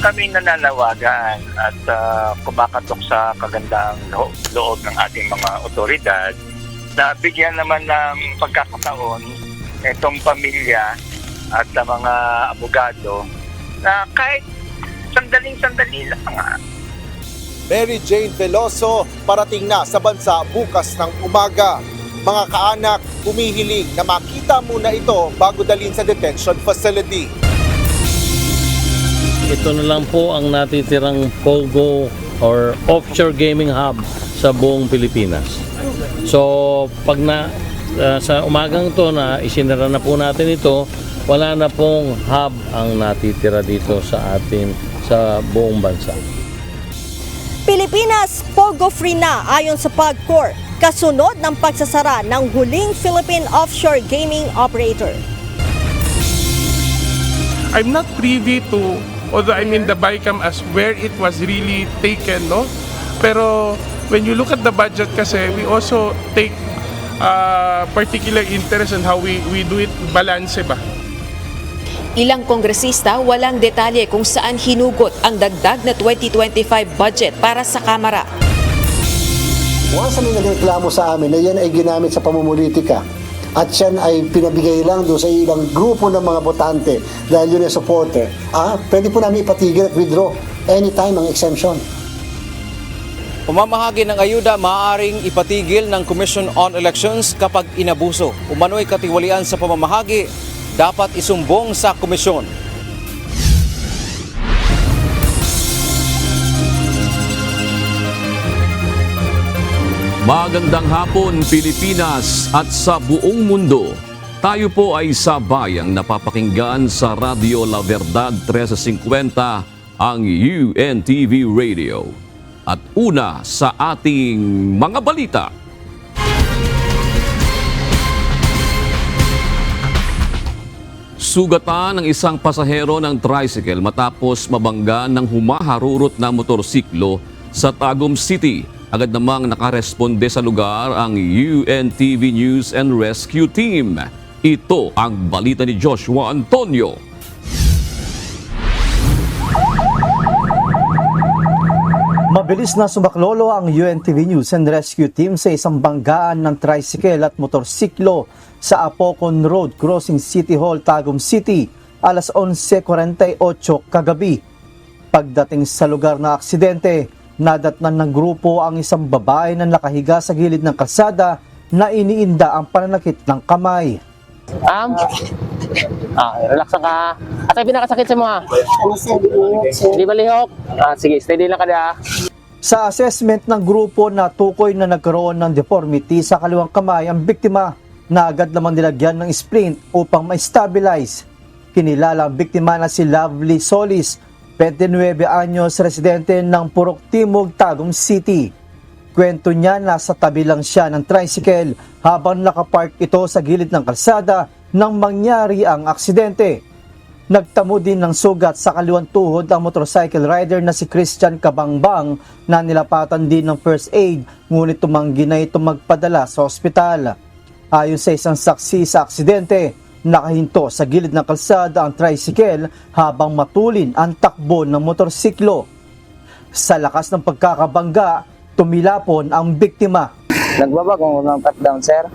kami nananawagan at kumakatok sa kagandang loob ng ating mga otoridad na bigyan naman ng pagkakataon itong pamilya at mga abogado na kahit sandaling-sandali lang. Mary Jane Veloso parating na sa bansa bukas ng umaga. Mga kaanak humihiling na makita muna ito bago dalhin sa detention facility. Ito na lang po ang natitirang POGO or offshore gaming hub sa buong Pilipinas. So pag sa umagang to na isinara na po natin ito, wala na pong hub ang natitira dito sa atin sa buong bansa. Pilipinas POGO free na ayon sa PAGCOR, kasunod ng pagsasara ng huling Philippine offshore gaming operator. I'm not privy to, although I'm in the BICAM, as where it was really taken, no? Pero when you look at the budget kasi, we also take particular interest in how we do it, balance ba? Ilang kongresista walang detalye kung saan hinugot ang dagdag na 2025 budget para sa Kamara. Once may nagreklamo sa amin na yan ay ginamit sa pamumulitika at yan ay pinabigay lang doon sa ilang grupo ng mga botante dahil yun ay supporter, pwede po namin ipatigil at withdraw anytime ang exemption. Pamamahagi ng ayuda maaaring ipatigil ng Commission on Elections kapag inabuso. Umano'y katiwalian sa pamamahagi, dapat isumbong sa komisyon. Magandang hapon Pilipinas at sa buong mundo. Tayo po ay sabayang napapakinggan sa Radio La Verdad 1350 ang UNTV Radio. At una sa ating mga balita. Sugatan ng isang pasahero ng tricycle matapos mabangga ng humaharurot na motorsiklo sa Tagum City. Agad namang nakaresponde sa lugar ang UNTV News and Rescue Team. Ito ang balita ni Joshua Antonio. Mabilis na sumaklolo ang UNTV News and Rescue Team sa isang banggaan ng tricycle at motorsiklo sa Apocon Road, Crossing City Hall, Tagum City, alas 11:48 kagabi. Pagdating sa lugar na aksidente, nadatnan ng grupo ang isang babae na nakahiga sa gilid ng kalsada na iniinda ang pananakit ng kamay. Relax ka. At ay pinakasakit sa mga? Hindi ba lihok? Sige, steady lang ka na. Sa assessment ng grupo na tukoy na nagkaroon ng deformity sa kaliwang kamay ang biktima na agad lamang nilagyan ng splint upang ma-stabilize. Kinilala ang biktima na si Lovely Solis, 29 anyos, residente ng Purok Timog, Tagum City. Kwento niya nasa tabi lang siya ng tricycle habang nakapark ito sa gilid ng kalsada nang mangyari ang aksidente. Nagtamo din ng sugat sa kaliwang tuhod ang motorcycle rider na si Christian Kabangbang na nilapatan din ng first aid ngunit tumanggi na ito magpadala sa ospital. Ayon sa isang saksi sa aksidente, nakahinto sa gilid ng kalsada ang tricycle habang matulin ang takbo ng motorsiklo. Sa lakas ng pagkakabangga, tumilapon ang biktima. Nagbaba kung ng pat down, sir.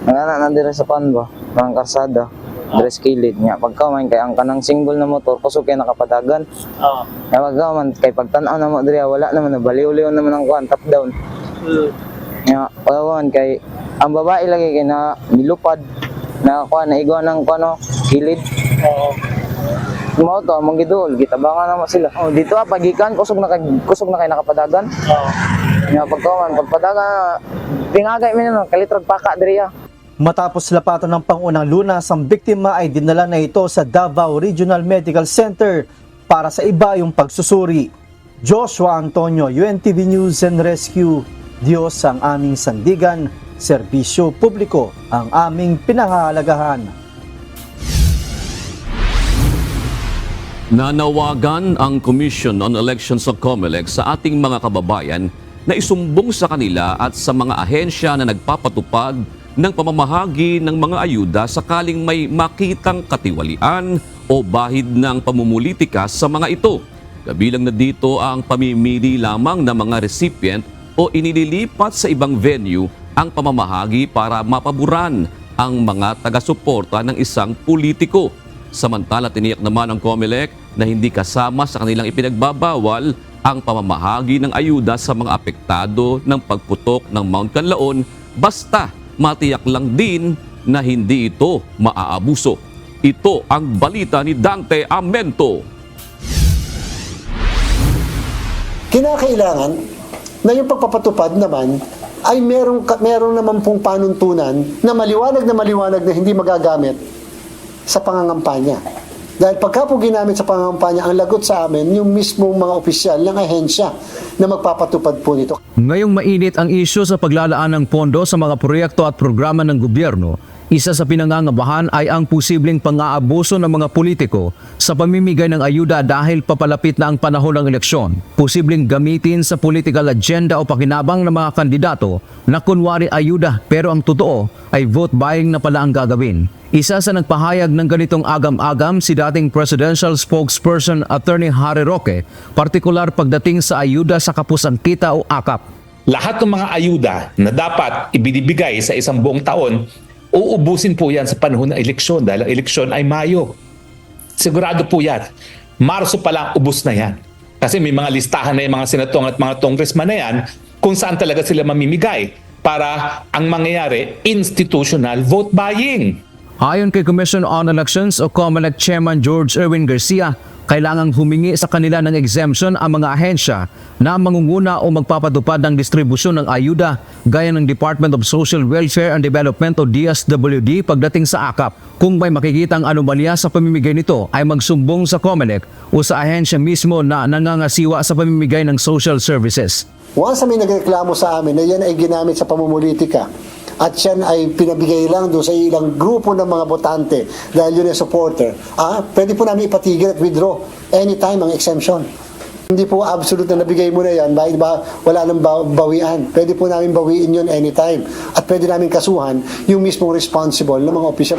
Nandito sa panbo, ng kalsada, dress kilid niya. Pagka man kay ang kanang single na motor, kusog kay nakapadagan. Pagka man kay pagtanaw na mo diri wala naman, baliw-liw naman ang kuan, top down. Pagka man kay ang babae lagi kay na nilupad, na kuan, naigwa ng kuano, kilid. Mo to among gidul, gitabangan na mo sila. Dito pagikan kusog na kay nakapadagan. Pagkaman pagpadagan tingagay mi na kalitrag paka diri. Matapos lapatan ng pangunang lunas, ang biktima ay dinala na ito sa Davao Regional Medical Center para sa iba yung pagsusuri. Joshua Antonio, UNTV News and Rescue. Diyos ang aming sandigan, serbisyo publiko ang aming pinahahalagahan. Nanawagan ang Commission on Elections o COMELEC sa ating mga kababayan na isumbong sa kanila at sa mga ahensya na nagpapatupad ng pamamahagi ng mga ayuda sakaling may makitang katiwalian o bahid ng pamumulitika sa mga ito. Kabilang na dito ang pamimili lamang ng mga recipient o inililipat sa ibang venue ang pamamahagi para mapaboran ang mga taga-suporta ng isang politiko. Samantala, tiniyak naman ng COMELEC na hindi kasama sa kanilang ipinagbabawal ang pamamahagi ng ayuda sa mga apektado ng pagputok ng Mount Canlaon basta matiyak lang din na hindi ito maaabuso. Ito ang balita ni Dante Amento. Kinakailangan na yung pagpapatupad naman ay meron naman pong panuntunan na maliwanag na hindi magagamit sa pangangampanya. Dahil pagka po ginamit sa pangangampanya, ang lagot sa amin, yung mismong mga opisyal ng ahensya na magpapatupad po nito. Ngayong mainit ang isyu sa paglalaan ng pondo sa mga proyekto at programa ng gobyerno, isa sa pinangangabahan ay ang posibleng pang-aabuso ng mga politiko sa pamimigay ng ayuda dahil papalapit na ang panahon ng eleksyon. Posibleng gamitin sa political agenda o pakinabang ng mga kandidato na kunwari ayuda pero ang totoo ay vote buying na pala ang gagawin. Isa sa nagpahayag ng ganitong agam-agam si dating presidential spokesperson Attorney Harry Roque, partikular pagdating sa ayuda sa kapusang kita o AKAP. Lahat ng mga ayuda na dapat ibinibigay sa isang buong taon, uubusin po yan sa panahon ng eleksyon dahil ang eleksyon ay Mayo. Sigurado po yan. Marso pa lang, ubus na yan. Kasi may mga listahan na yung mga senatong at mga congressman na yan kung saan talaga sila mamimigay para ang mangyayari institutional vote buying. Ayon kay Commission on Elections o COMELEC Chairman George Erwin Garcia, kailangang humingi sa kanila ng exemption ang mga ahensya na mangunguna o magpapatupad ng distribusyon ng ayuda gaya ng Department of Social Welfare and Development o DSWD pagdating sa AKAP. Kung may makikitang anomalya sa pamimigay nito ay magsumbong sa COMELEC o sa ahensya mismo na nangangasiwa sa pamimigay ng social services. Once may nagreklamo sa amin na yan ay ginamit sa pamumulitika at yan ay pinabigay lang doon sa ilang grupo ng mga botante dahil yun ay supporter, pwede po namin ipatigil at withdraw anytime ang exemption. Hindi po absolute na nabigay mo na yan, wala nang bawian. Pwede po namin bawiin yun anytime at pwede namin kasuhan yung mismong responsible ng mga opisyal.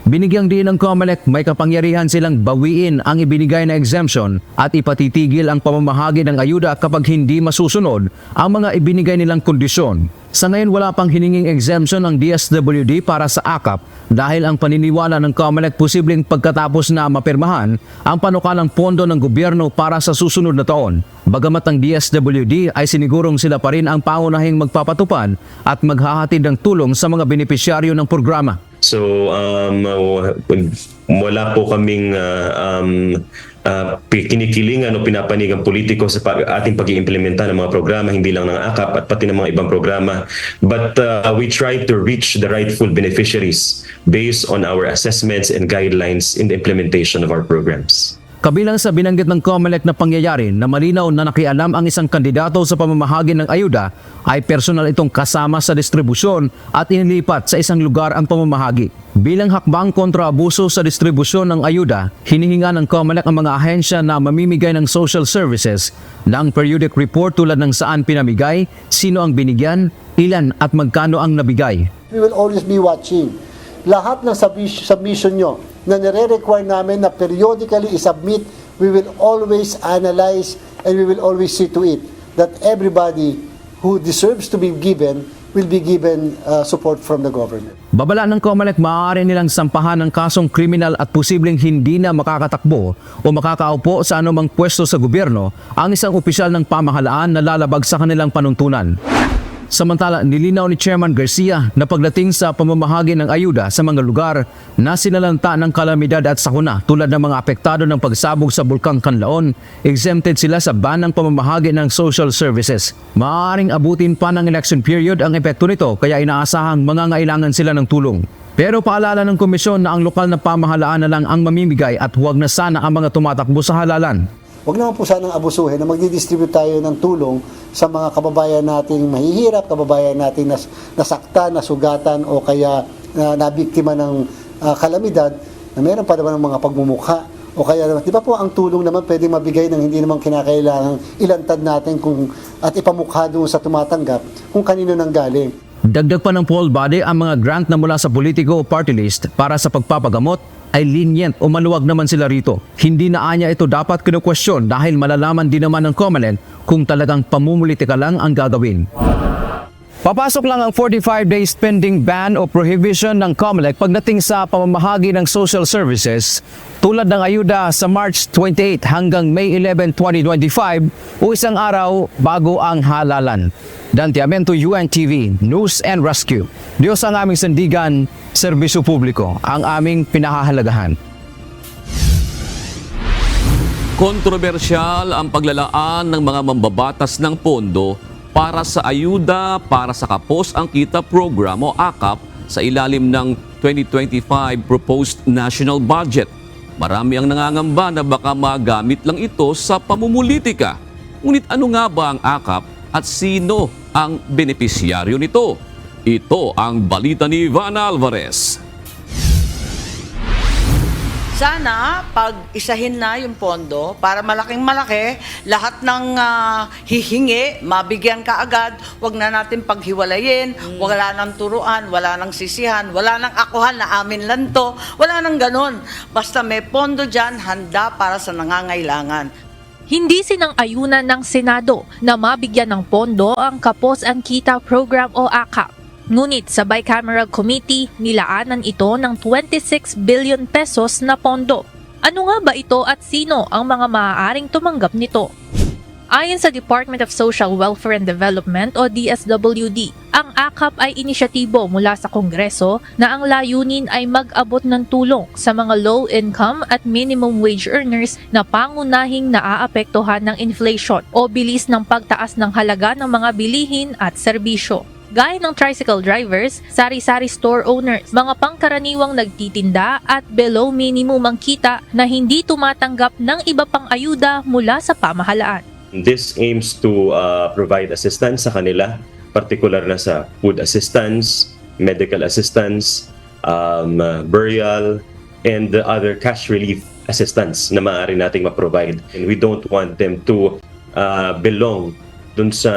Binigyang din ng COMELEC may kapangyarihan silang bawiin ang ibinigay na exemption at ipatitigil ang pamamahagi ng ayuda kapag hindi masusunod ang mga ibinigay nilang kondisyon. Sa ngayon wala pang hininging exemption ang DSWD para sa AKAP dahil ang paniniwala ng COMELEC posibleng pagkatapos na mapirmahan ang panukalang pondo ng gobyerno para sa susunod na taon. Bagamat ang DSWD ay sinigurong sila pa rin ang pangunahing magpapatupad at maghahatid ng tulong sa mga benepisyaryo ng programa. So wala po kaming kinikilingan o pinapanigang politiko sa ating pag-iimplementa ng mga programa, hindi lang ng AKAP at pati ng mga ibang programa. But we try to reach the rightful beneficiaries based on our assessments and guidelines in the implementation of our programs. Kabilang sa binanggit ng COMELEC na pangyayari na malinaw na nakialam ang isang kandidato sa pamamahagi ng ayuda ay personal itong kasama sa distribusyon at inilipat sa isang lugar ang pamamahagi. Bilang hakbang kontra abuso sa distribusyon ng ayuda, hinihinga ng COMELEC ang mga ahensya na mamimigay ng social services ng periodic report tulad ng saan pinamigay, sino ang binigyan, ilan at magkano ang nabigay. We will always be watching. Lahat ng submission nyo na nire-require namin na periodically isubmit, we will always analyze and we will always see to it that everybody who deserves to be given will be given support from the government. Babala ng COMELEC, maaari nilang sampahan ng kasong kriminal at posibleng hindi na makakatakbo o makakaupo sa anumang pwesto sa gobyerno ang isang opisyal ng pamahalaan na lalabag sa kanilang panuntunan. Samantala, nilinaw ni Chairman Garcia na pagdating sa pamamahagi ng ayuda sa mga lugar na sinalanta ng kalamidad at sakuna tulad ng mga apektado ng pagsabog sa Bulkang Canlaon, exempted sila sa ban ng pamamahagi ng social services. Maaaring abutin pa ng election period ang epekto nito kaya inaasahang mangangailangan sila ng tulong. Pero paalala ng komisyon na ang lokal na pamahalaan na lang ang mamimigay at huwag na sana ang mga tumatakbo sa halalan. Huwag naman po sanang abusuhin na magdidistribute tayo ng tulong sa mga kababayan nating mahihirap, kababayan nating nasaktan, nasugatan o kaya nabiktima ng kalamidad na meron pa naman ng mga pagmumukha. O kaya naman, di ba po ang tulong naman pwedeng mabigay ng hindi naman kinakailangan ilantad natin at ipamukha doon sa tumatanggap kung kanino nang galing. Dagdag pa ng poll body ang mga grant na mula sa politiko o party list para sa pagpapagamot, ay lenient o maluwag naman sila rito. Hindi na anya ito dapat kinukwestiyon dahil malalaman din naman ng COMELEC kung talagang pamumulitika lang ang gagawin. Papasok lang ang 45-day spending ban o prohibition ng COMELEC pagdating sa pamamahagi ng social services tulad ng ayuda sa March 28 hanggang May 11, 2025 o isang araw bago ang halalan. Dante Amento, UNTV, News and Rescue. Diyos ang aming sandigan, serbisyo publiko, ang aming pinahahalagahan. Kontrobersyal ang paglalaan ng mga mambabatas ng pondo para sa ayuda para sa Kapos ang Kita Program o AKAP sa ilalim ng 2025 Proposed National Budget. Marami ang nangangamba na baka magamit lang ito sa pamumulitika. Ngunit ano nga ba ang AKAP at sino ang benepisyaryo nito? Ito ang balita ni Van Alvarez. Sana pag-isahin na yung pondo para malaking malaki, lahat ng hihingi, mabigyan ka agad, wag na natin paghiwalayin, wala nang turuan, wala nang sisihan, wala nang akuhan na amin lang to, wala nang ganun. Basta may pondo dyan, handa para sa nangangailangan. Hindi sinang-ayunan ng Senado na mabigyan ng pondo ang Kapos ang Kita Program o AKAP. Ngunit sa Bicameral Committee, nilaanan ito ng 26 billion pesos na pondo. Ano nga ba ito at sino ang mga maaaring tumanggap nito? Ayon sa Department of Social Welfare and Development o DSWD, ang AKAP ay inisyatibo mula sa Kongreso na ang layunin ay mag-abot ng tulong sa mga low-income at minimum wage earners na pangunahing naaapektuhan ng inflation o bilis ng pagtaas ng halaga ng mga bilihin at serbisyo. Gaya ng tricycle drivers, sari-sari store owners, mga pangkaraniwang nagtitinda at below minimum ang kita na hindi tumatanggap ng iba pang ayuda mula sa pamahalaan. This aims to provide assistance sa kanila, particular na sa food assistance, medical assistance, burial, and the other cash relief assistance na maaari nating ma-provide. And we don't want them to belong dun sa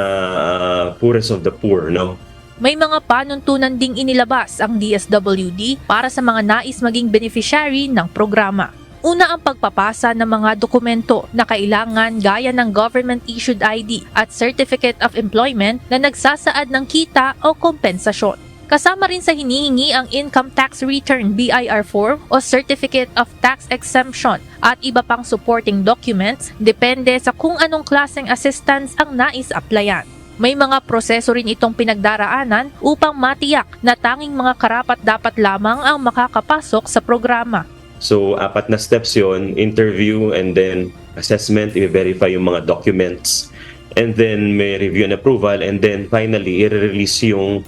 poorest of the poor, no? May mga panuntunan ding inilabas ang DSWD para sa mga nais maging beneficiary ng programa. Una ang pagpapasa ng mga dokumento na kailangan gaya ng government-issued ID at Certificate of Employment na nagsasaad ng kita o kompensasyon. Kasama rin sa hinihingi ang Income Tax Return BIR form o Certificate of Tax Exemption at iba pang supporting documents depende sa kung anong klaseng assistance ang nais-applyan. May mga proseso rin itong pinagdaraanan upang matiyak na tanging mga karapat-dapat lamang ang makakapasok sa programa. So, 4 na steps yon: interview and then assessment, i-verify yung mga documents, and then may review and approval, and then finally, i-release yung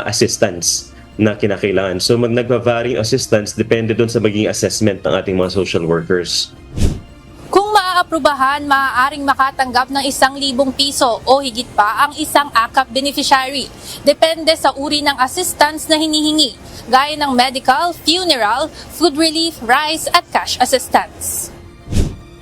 assistance na kinakailangan. So, nagva-vary assistance depende doon sa maging assessment ng ating mga social workers. Kung maaaprubahan, maaaring makatanggap ng 1,000 piso o higit pa ang isang AKAP beneficiary. Depende sa uri ng assistance na hinihingi, gaya ng medical, funeral, food relief, rice at cash assistance.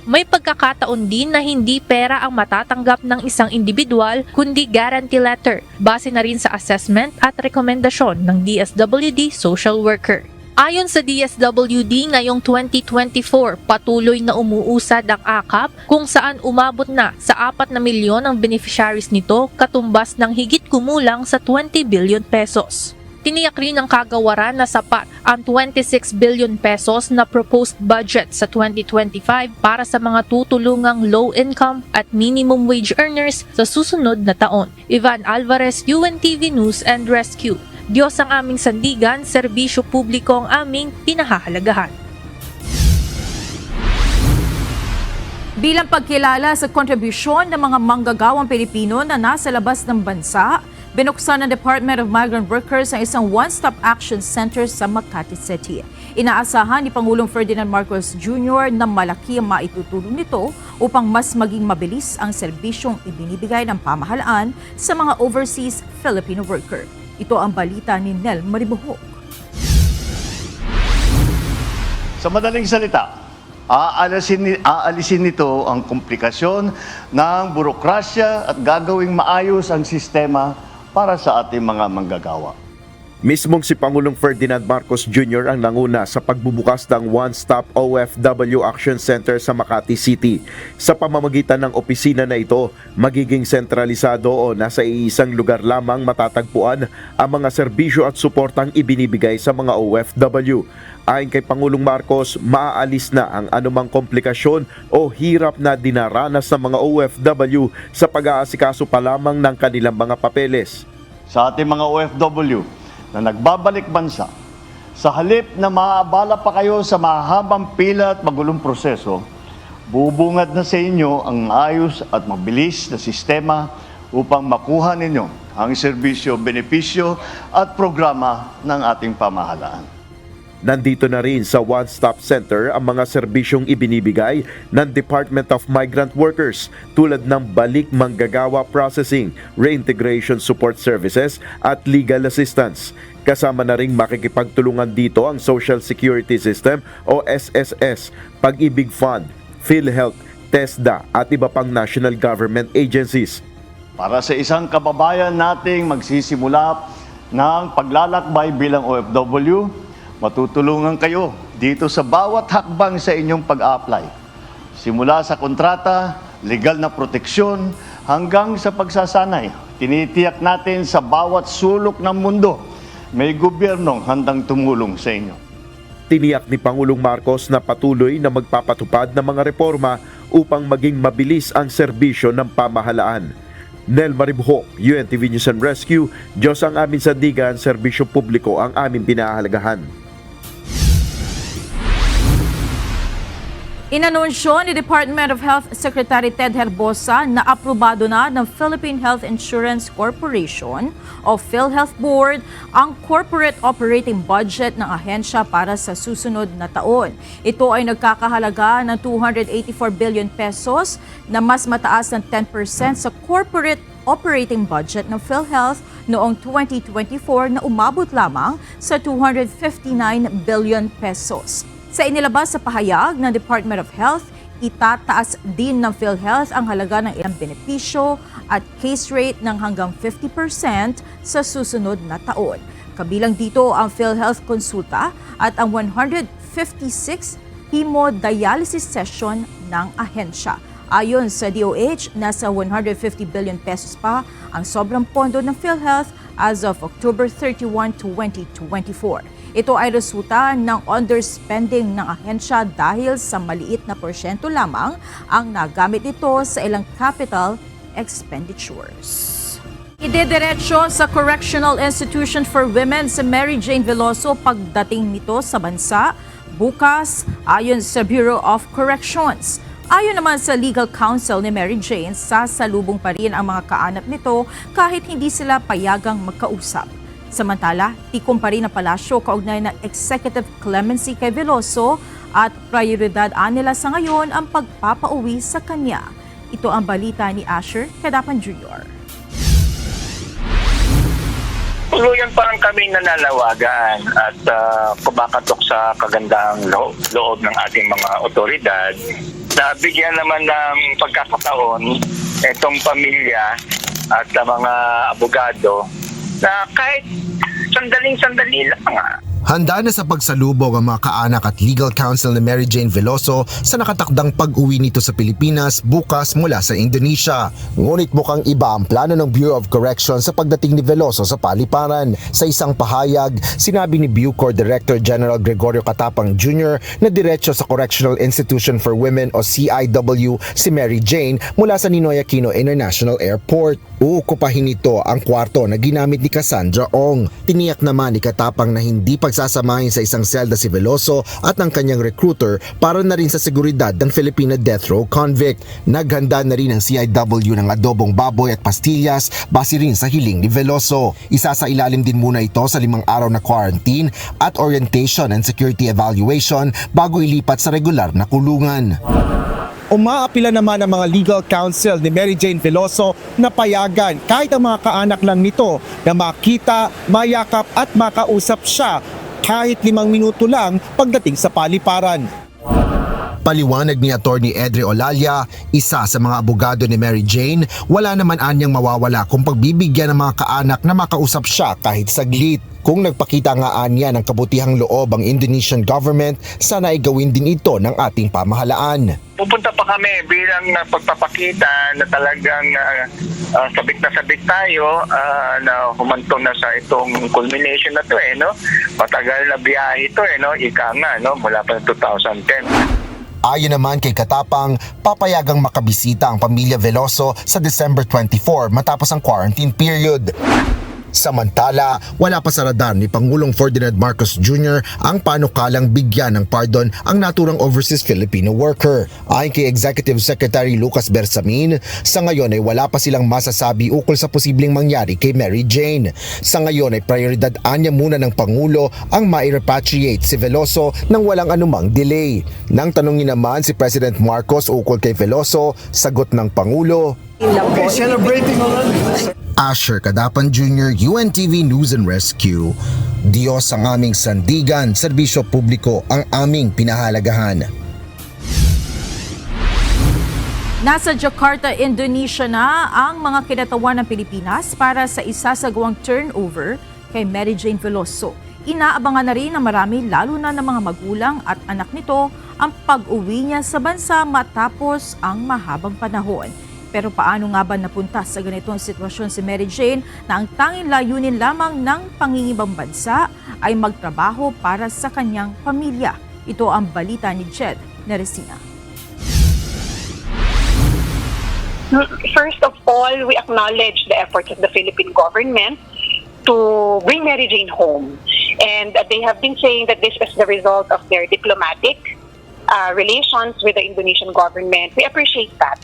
May pagkakataon din na hindi pera ang matatanggap ng isang individual kundi guarantee letter, base na rin sa assessment at rekomendasyon ng DSWD social worker. Ayon sa DSWD, ngayong 2024, patuloy na umuusad ang AKAP kung saan umabot na sa 4 na milyon ang beneficiaries nito, katumbas ng higit kumulang sa 20 billion pesos. Tiniyak rin ng kagawaran na sapat ang 26 billion pesos na proposed budget sa 2025 para sa mga tutulungang low-income at minimum wage earners sa susunod na taon. Ivan Alvarez, UNTV News and Rescue. Diyos ang aming sandigan, serbisyo publiko ang aming pinahahalagahan. Bilang pagkilala sa kontribusyon ng mga manggagawang Pilipino na nasa labas ng bansa, binuksan ng Department of Migrant Workers ang isang one-stop action center sa Makati City. Inaasahan ni Pangulong Ferdinand Marcos Jr. na malaki ang maitutulong nito upang mas maging mabilis ang serbisyong ibinibigay ng pamahalaan sa mga overseas Filipino worker. Ito ang balita ni Nel Maribohok. Sa madaling salita, aalisin nito ang komplikasyon ng burokrasya at gagawing maayos ang sistema para sa ating mga manggagawa. Mismong si Pangulong Ferdinand Marcos Jr. ang nanguna sa pagbubukas ng One-Stop OFW Action Center sa Makati City. Sa pamamagitan ng opisina na ito, magiging sentralisado o nasa iisang lugar lamang matatagpuan ang mga serbisyo at suportang ibinibigay sa mga OFW. Ayon kay Pangulong Marcos, maaalis na ang anumang komplikasyon o hirap na dinaranas ng mga OFW sa pag-aasikaso pa lamang ng kanilang mga papeles. Sa ating mga OFW na nagbabalik bansa, sa halip na maaabala pa kayo sa mahabang pila at magulong proseso, bubungad na sa inyo ang ayos at mabilis na sistema upang makuha ninyo ang serbisyo, benepisyo at programa ng ating pamahalaan. Nandito na rin sa One-Stop Center ang mga serbisyong ibinibigay ng Department of Migrant Workers tulad ng balik manggagawa processing, reintegration support services at legal assistance. Kasama na rin makikipagtulungan dito ang Social Security System o SSS, Pag-ibig Fund, PhilHealth, TESDA at iba pang national government agencies. Para sa isang kababayan nating magsisimula ng paglalakbay bilang OFW, matutulungan kayo dito sa bawat hakbang sa inyong pag-apply. Simula sa kontrata, legal na proteksyon, hanggang sa pagsasanay. Tinitiyak natin sa bawat sulok ng mundo, may gobyernong handang tumulong sa inyo. Tiniyak ni Pangulong Marcos na patuloy na magpapatupad ng mga reforma upang maging mabilis ang serbisyo ng pamahalaan. Nel Maribho, UNTV News and Rescue, Diyos ang aming sandigan, serbisyo publiko ang aming pinahahalagahan. Inanunsyo ni Department of Health Secretary Ted Herbosa na aprobado na ng Philippine Health Insurance Corporation o PhilHealth Board ang corporate operating budget ng ahensya para sa susunod na taon. Ito ay nagkakahalaga ng 284 billion pesos na mas mataas ng 10% sa corporate operating budget ng PhilHealth noong 2024 na umabot lamang sa 259 billion pesos. Sa inilabas sa pahayag ng Department of Health, itataas din ng PhilHealth ang halaga ng ilang benepisyo at case rate ng hanggang 50% sa susunod na taon. Kabilang dito ang PhilHealth Konsulta at ang 156 hemodialysis session ng ahensya. Ayon sa DOH, nasa 150 billion pesos pa ang sobrang pondo ng PhilHealth as of October 31, 2024. Ito ay resulta ng underspending ng ahensya dahil sa maliit na porsyento lamang ang nagamit nito sa ilang capital expenditures. Idediretso sa Correctional Institution for Women si Mary Jane Veloso pagdating nito sa bansa bukas ayon sa Bureau of Corrections. Ayon naman sa legal counsel ni Mary Jane, sasalubong pa rin ang mga kaanak nito kahit hindi sila payagang magkausap. Samantala, tikom pa rin ang palasyo kaugnay ng executive clemency kay Veloso at prioridad nila sa ngayon ang pagpapauwi sa kanya. Ito ang balita ni Asher Kadapan Jr. Tuluyan pa rin kami nananawagan at kumakatok sa kagandang loob ng ating mga otoridad na bigyan naman ng pagkakataon itong pamilya at mga abogado na kahit sandaling-sandali lang Handa na sa pagsalubong ang mga kaanak at legal counsel ni Mary Jane Veloso sa nakatakdang pag-uwi nito sa Pilipinas bukas mula sa Indonesia. Ngunit mukhang iba ang plano ng Bureau of Corrections sa pagdating ni Veloso sa paliparan. Sa isang pahayag, sinabi ni Bucor Director General Gregorio Catapang Jr. na diretso sa Correctional Institution for Women o CIW si Mary Jane mula sa Ninoy Aquino International Airport. Uukupahin nito ang kwarto na ginamit ni Cassandra Ong. Tiniyak naman ni Catapang na hindi pagsasamahin sa isang selda si Veloso at ang kanyang recruiter para na rin sa seguridad ng Filipina death row convict. Naghanda na rin ang CIW ng adobong baboy at pastillas base rin sa hiling ni Veloso. Isa sa ilalim din muna ito sa 5 araw na quarantine at orientation and security evaluation bago ilipat sa regular na kulungan. Umaapila naman ang mga legal counsel ni Mary Jane Veloso na payagan kahit ang mga kaanak lang nito na makita, mayakap at makausap siya kahit 5 minuto lang pagdating sa paliparan. Paliwanag ni Attorney Edre Olalia, isa sa mga abogado ni Mary Jane, wala naman anyang mawawala kung pagbibigyan ng mga kaanak na makausap siya kahit saglit. Kung nagpakita nga anya ng kabutihang loob ang Indonesian government, sana ay gawin din ito ng ating pamahalaan. Pupunta pa kami bilang pagpapakita na talagang sabik na sabik tayo na humantong na sa itong culmination na to no? Matagal na biyahe ito ika nga mula pa 2010. Ayon naman kay Katapang, papayagang makabisita ang pamilya Veloso sa December 24 matapos ang quarantine period. Samantala, wala pa sa radar ni Pangulong Ferdinand Marcos Jr. ang panukalang bigyan ng pardon ang naturang overseas Filipino worker. Ayon kay Executive Secretary Lucas Bersamin, sa ngayon ay wala pa silang masasabi ukol sa posibleng mangyari kay Mary Jane. Sa ngayon ay prioridad anya muna ng Pangulo ang ma-repatriate si Veloso nang walang anumang delay. Nang tanungin naman si President Marcos ukol kay Veloso, sagot ng Pangulo, Asher Kadapan Jr., UNTV News and Rescue. Diyos ang aming sandigan, serbisyo publiko ang aming pinahalagahan. Nasa Jakarta, Indonesia na ang mga kinatawan ng Pilipinas para sa isasagawang turnover kay Mary Jane Veloso. Inaabangan na rin ng marami lalo na ng mga magulang at anak nito ang pag-uwi niya sa bansa matapos ang mahabang panahon. Pero paano nga ba napunta sa ganitong sitwasyon si Mary Jane na ang tanging layunin lamang ng pangingibang bansa ay magtrabaho para sa kanyang pamilya? Ito ang balita ni Jed Neresina. First of all, we acknowledge the efforts of the Philippine government to bring Mary Jane home. And they have been saying that this is the result of their diplomatic relations with the Indonesian government. We appreciate that.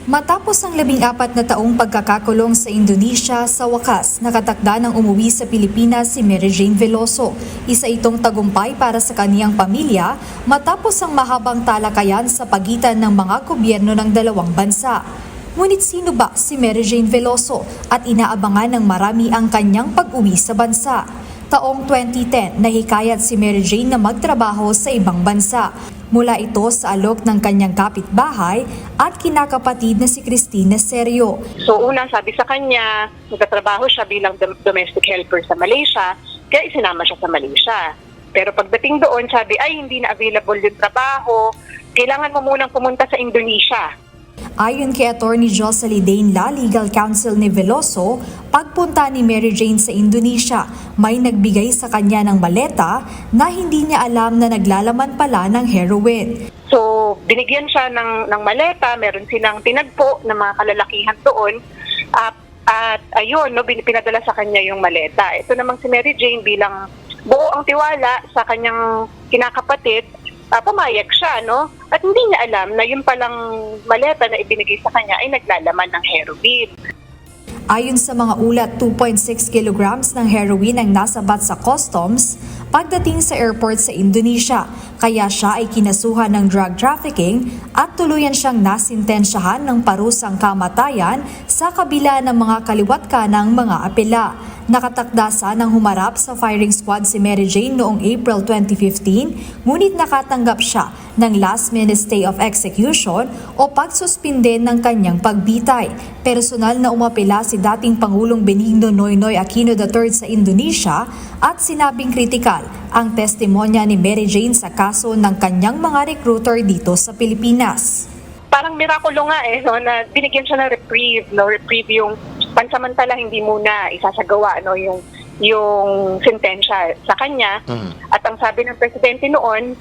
Matapos ang 14 na taong pagkakakulong sa Indonesia, sa wakas nakatakda ng umuwi sa Pilipinas si Mary Jane Veloso. Isa itong tagumpay para sa kaniyang pamilya matapos ang mahabang talakayan sa pagitan ng mga gobyerno ng dalawang bansa. Ngunit sino ba si Mary Jane Veloso at inaabangan ng marami ang kanyang pag-uwi sa bansa? Taong 2010, nahikayat si Mary Jane na magtrabaho sa ibang bansa. Mula ito sa alok ng kanyang kapitbahay at kinakapatid na si Cristina Serio. So una sabi sa kanya, nagtatrabaho siya bilang domestic helper sa Malaysia, kaya isinama siya sa Malaysia. Pero pagdating doon, sabi ay hindi na available yung trabaho, kailangan mo munang pumunta sa Indonesia. Ayon kay Attorney Jocelyn Dainla, legal counsel ni Veloso, pagpunta ni Mary Jane sa Indonesia, may nagbigay sa kanya ng maleta na hindi niya alam na naglalaman pala ng heroin. So binigyan siya ng maleta, meron silang tinagpo ng mga kalalakihan doon, at ayun, pinadala sa kanya yung maleta. Ito namang si Mary Jane bilang buo ang tiwala sa kanyang kinakapatid, pumayag siya, At hindi niya alam na yung palang maleta na ibinigay sa kanya ay naglalaman ng heroin. Ayon sa mga ulat, 2.6 kilograms ng heroin ang nasabat sa customs pagdating sa airport sa Indonesia. Kaya siya ay kinasuhan ng drug trafficking at tuluyan siyang nasintensyahan ng parusang kamatayan sa kabila ng mga kaliwat kanang mga apela. Nakatakda sanang humarap sa firing squad si Mary Jane noong April 2015, ngunit nakatanggap siya ng last-minute stay of execution o pagsuspinde ng kanyang pagbitay. Personal na umapela si dating Pangulong Benigno Noynoy Aquino III sa Indonesia at sinabing kritikal ang testimonya ni Mary Jane sa kaso ng kanyang mga recruiter dito sa Pilipinas. Parang mirakulo nga na binigyan siya ng reprieve, reprieve yung pansamantala hindi muna isasagawa yung sentensya sa kanya. At ang sabi ng presidente noon,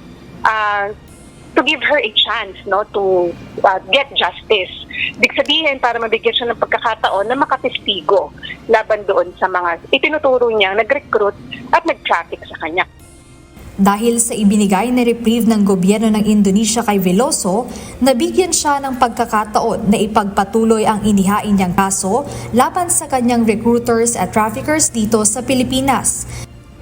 to give her a chance to get justice. Ibig sabihin, para mabigyan siya ng pagkakataon na makatestigo laban doon sa mga itinuturo niyang nag-recruit at nag-traffic sa kanya. Dahil sa ibinigay na reprieve ng gobyerno ng Indonesia kay Veloso, nabigyan siya ng pagkakataon na ipagpatuloy ang inihain niyang kaso laban sa kanyang recruiters at traffickers dito sa Pilipinas.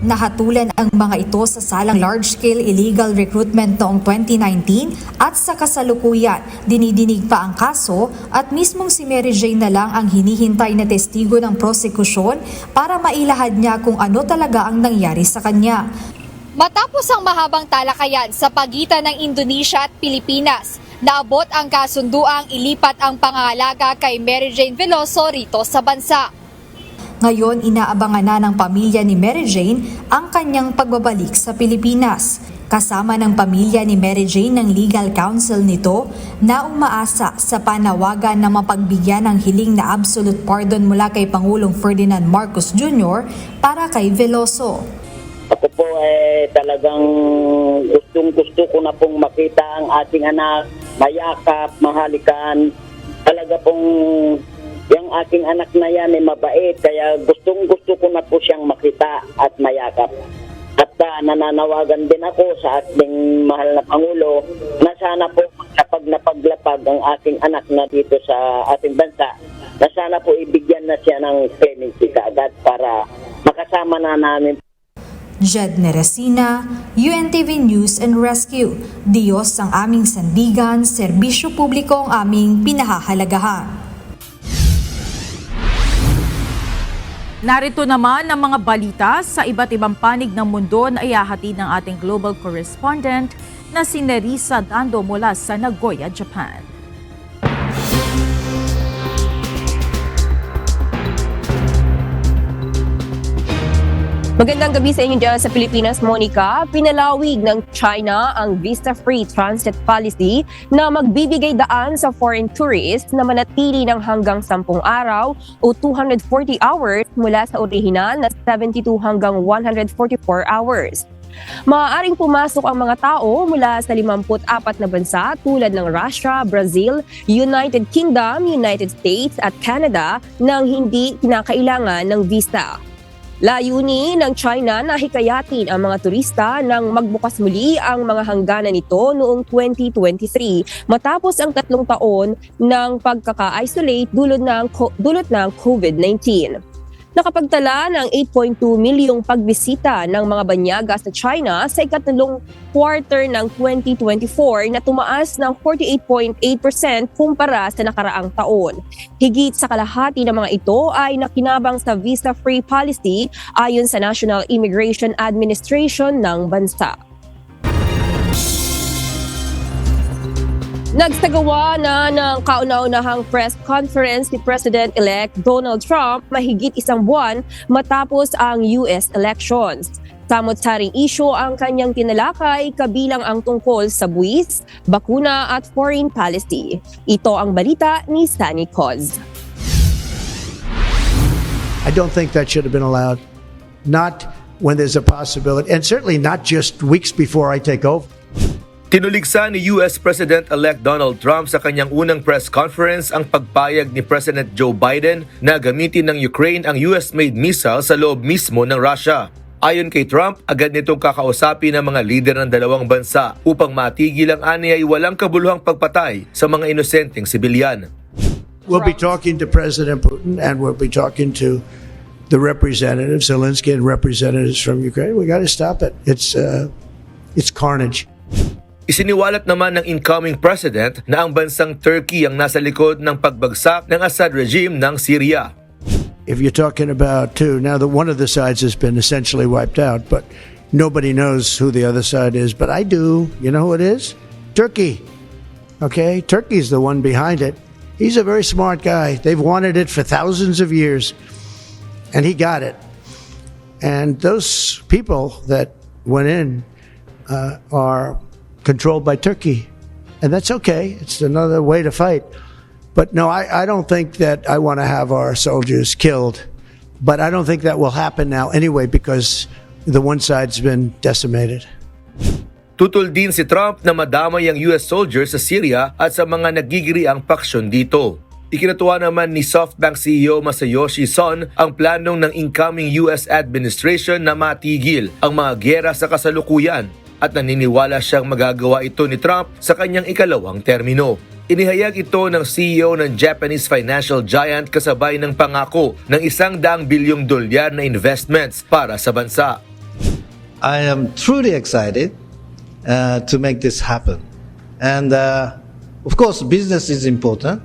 Nahatulan ang mga ito sa salang large-scale illegal recruitment noong 2019 at sa kasalukuyan, dinidinig pa ang kaso at mismong si Mary Jane na lang ang hinihintay na testigo ng prosekusyon para mailahad niya kung ano talaga ang nangyari sa kanya. Matapos ang mahabang talakayan sa pagitan ng Indonesia at Pilipinas, naabot ang kasunduang ilipat ang pangangalaga kay Mary Jane Veloso rito sa bansa. Ngayon, inaabangan na ng pamilya ni Mary Jane ang kanyang pagbabalik sa Pilipinas. Kasama ng pamilya ni Mary Jane ng legal counsel nito na umaasa sa panawagan na mapagbigyan ng hiling na absolute pardon mula kay Pangulong Ferdinand Marcos Jr. para kay Veloso. Ako po talagang gustong-gusto ko na pong makita ang ating anak, mayakap, mahalikan. Talaga pong yung aking anak na yan ay mabait, kaya gustong-gusto ko na po siyang makita at mayakap. At nananawagan din ako sa ating mahal na Pangulo na sana po kapag napaglapag ang aking anak na dito sa ating bansa, na sana po ibigyan na siya ng clemency kaagad para makasama na namin. Jed Neresina, UNTV News and Rescue. Diyos ang aming sandigan, serbisyo publiko ang aming pinahahalagahan. Narito naman ang mga balita sa iba't ibang panig ng mundo na ihahatid ng ating global correspondent na si Nerissa Dando mula sa Nagoya, Japan. Magandang gabi sa inyo dyan sa Pilipinas, Monica. Pinalawig ng China ang visa-free transit policy na magbibigay daan sa foreign tourists na manatili ng hanggang 10 araw o 240 hours mula sa orihinal na 72 hanggang 144 hours. Maaaring pumasok ang mga tao mula sa 54 na bansa tulad ng Russia, Brazil, United Kingdom, United States at Canada nang hindi kinakailangan ng visa. Layunin ng China na hikayatin ang mga turista nang magbukas muli ang mga hangganan nito noong 2023 matapos ang 3 taon ng pagkaka-isolate dulot ng COVID-19. Nakapagtala ng 8.2 milyong pagbisita ng mga banyaga sa China sa ikatlong quarter ng 2024 na tumaas ng 48.8% kumpara sa nakaraang taon. Higit sa kalahati ng mga ito ay nakinabang sa visa-free policy ayon sa National Immigration Administration ng bansa. Nagsagawa na ng kauna-unahang press conference si President-elect Donald Trump mahigit 1 buwan matapos ang US elections. Samot-saring isyu ang kanyang tinalakay kabilang ang tungkol sa buwis, bakuna at foreign policy. Ito ang balita ni Sunny Coz. I don't think that should have been allowed. Not when there's a possibility, and certainly not just weeks before I take over. Tinuligsa ni US President-elect Donald Trump sa kanyang unang press conference ang pagpayag ni President Joe Biden na gamitin ng Ukraine ang US-made missile sa loob mismo ng Russia. Ayon kay Trump, agad nitong kakausapin ang mga lider ng dalawang bansa upang matigil ang anyay walang kabuluhang pagpatay sa mga inosenteng sibilyan. We'll be talking to President Putin and we'll be talking to the representatives, Zelensky and representatives from Ukraine. We got to stop it. It's carnage. Isiniwalat naman ng incoming president na ang bansang Turkey ang nasa likod ng pagbagsak ng Assad regime ng Syria. If you're talking about two, now that one of the sides has been essentially wiped out, but nobody knows who the other side is, but I do. You know who it is? Turkey. Okay? Turkey's the one behind it. He's a very smart guy. They've wanted it for thousands of years, and he got it. And those people that went in are controlled by Turkey. And that's okay. It's another way to fight. But no, I don't think that I want to have our soldiers killed. But I don't think that will happen now anyway because the one side's been decimated. Tutol din si Trump na madamay ang US soldiers sa Syria at sa mga nagigiriang paksyon dito. Ikinatuwa naman ni SoftBank CEO Masayoshi Son ang planong ng incoming US administration na matigil ang mga giyera sa kasalukuyan at naniniwala siyang magagawa ito ni Trump sa kanyang ikalawang termino. Inihayag ito ng CEO ng Japanese financial giant kasabay ng pangako ng $100 bilyong na investments para sa bansa. I am truly excited to make this happen. And of course, business is important,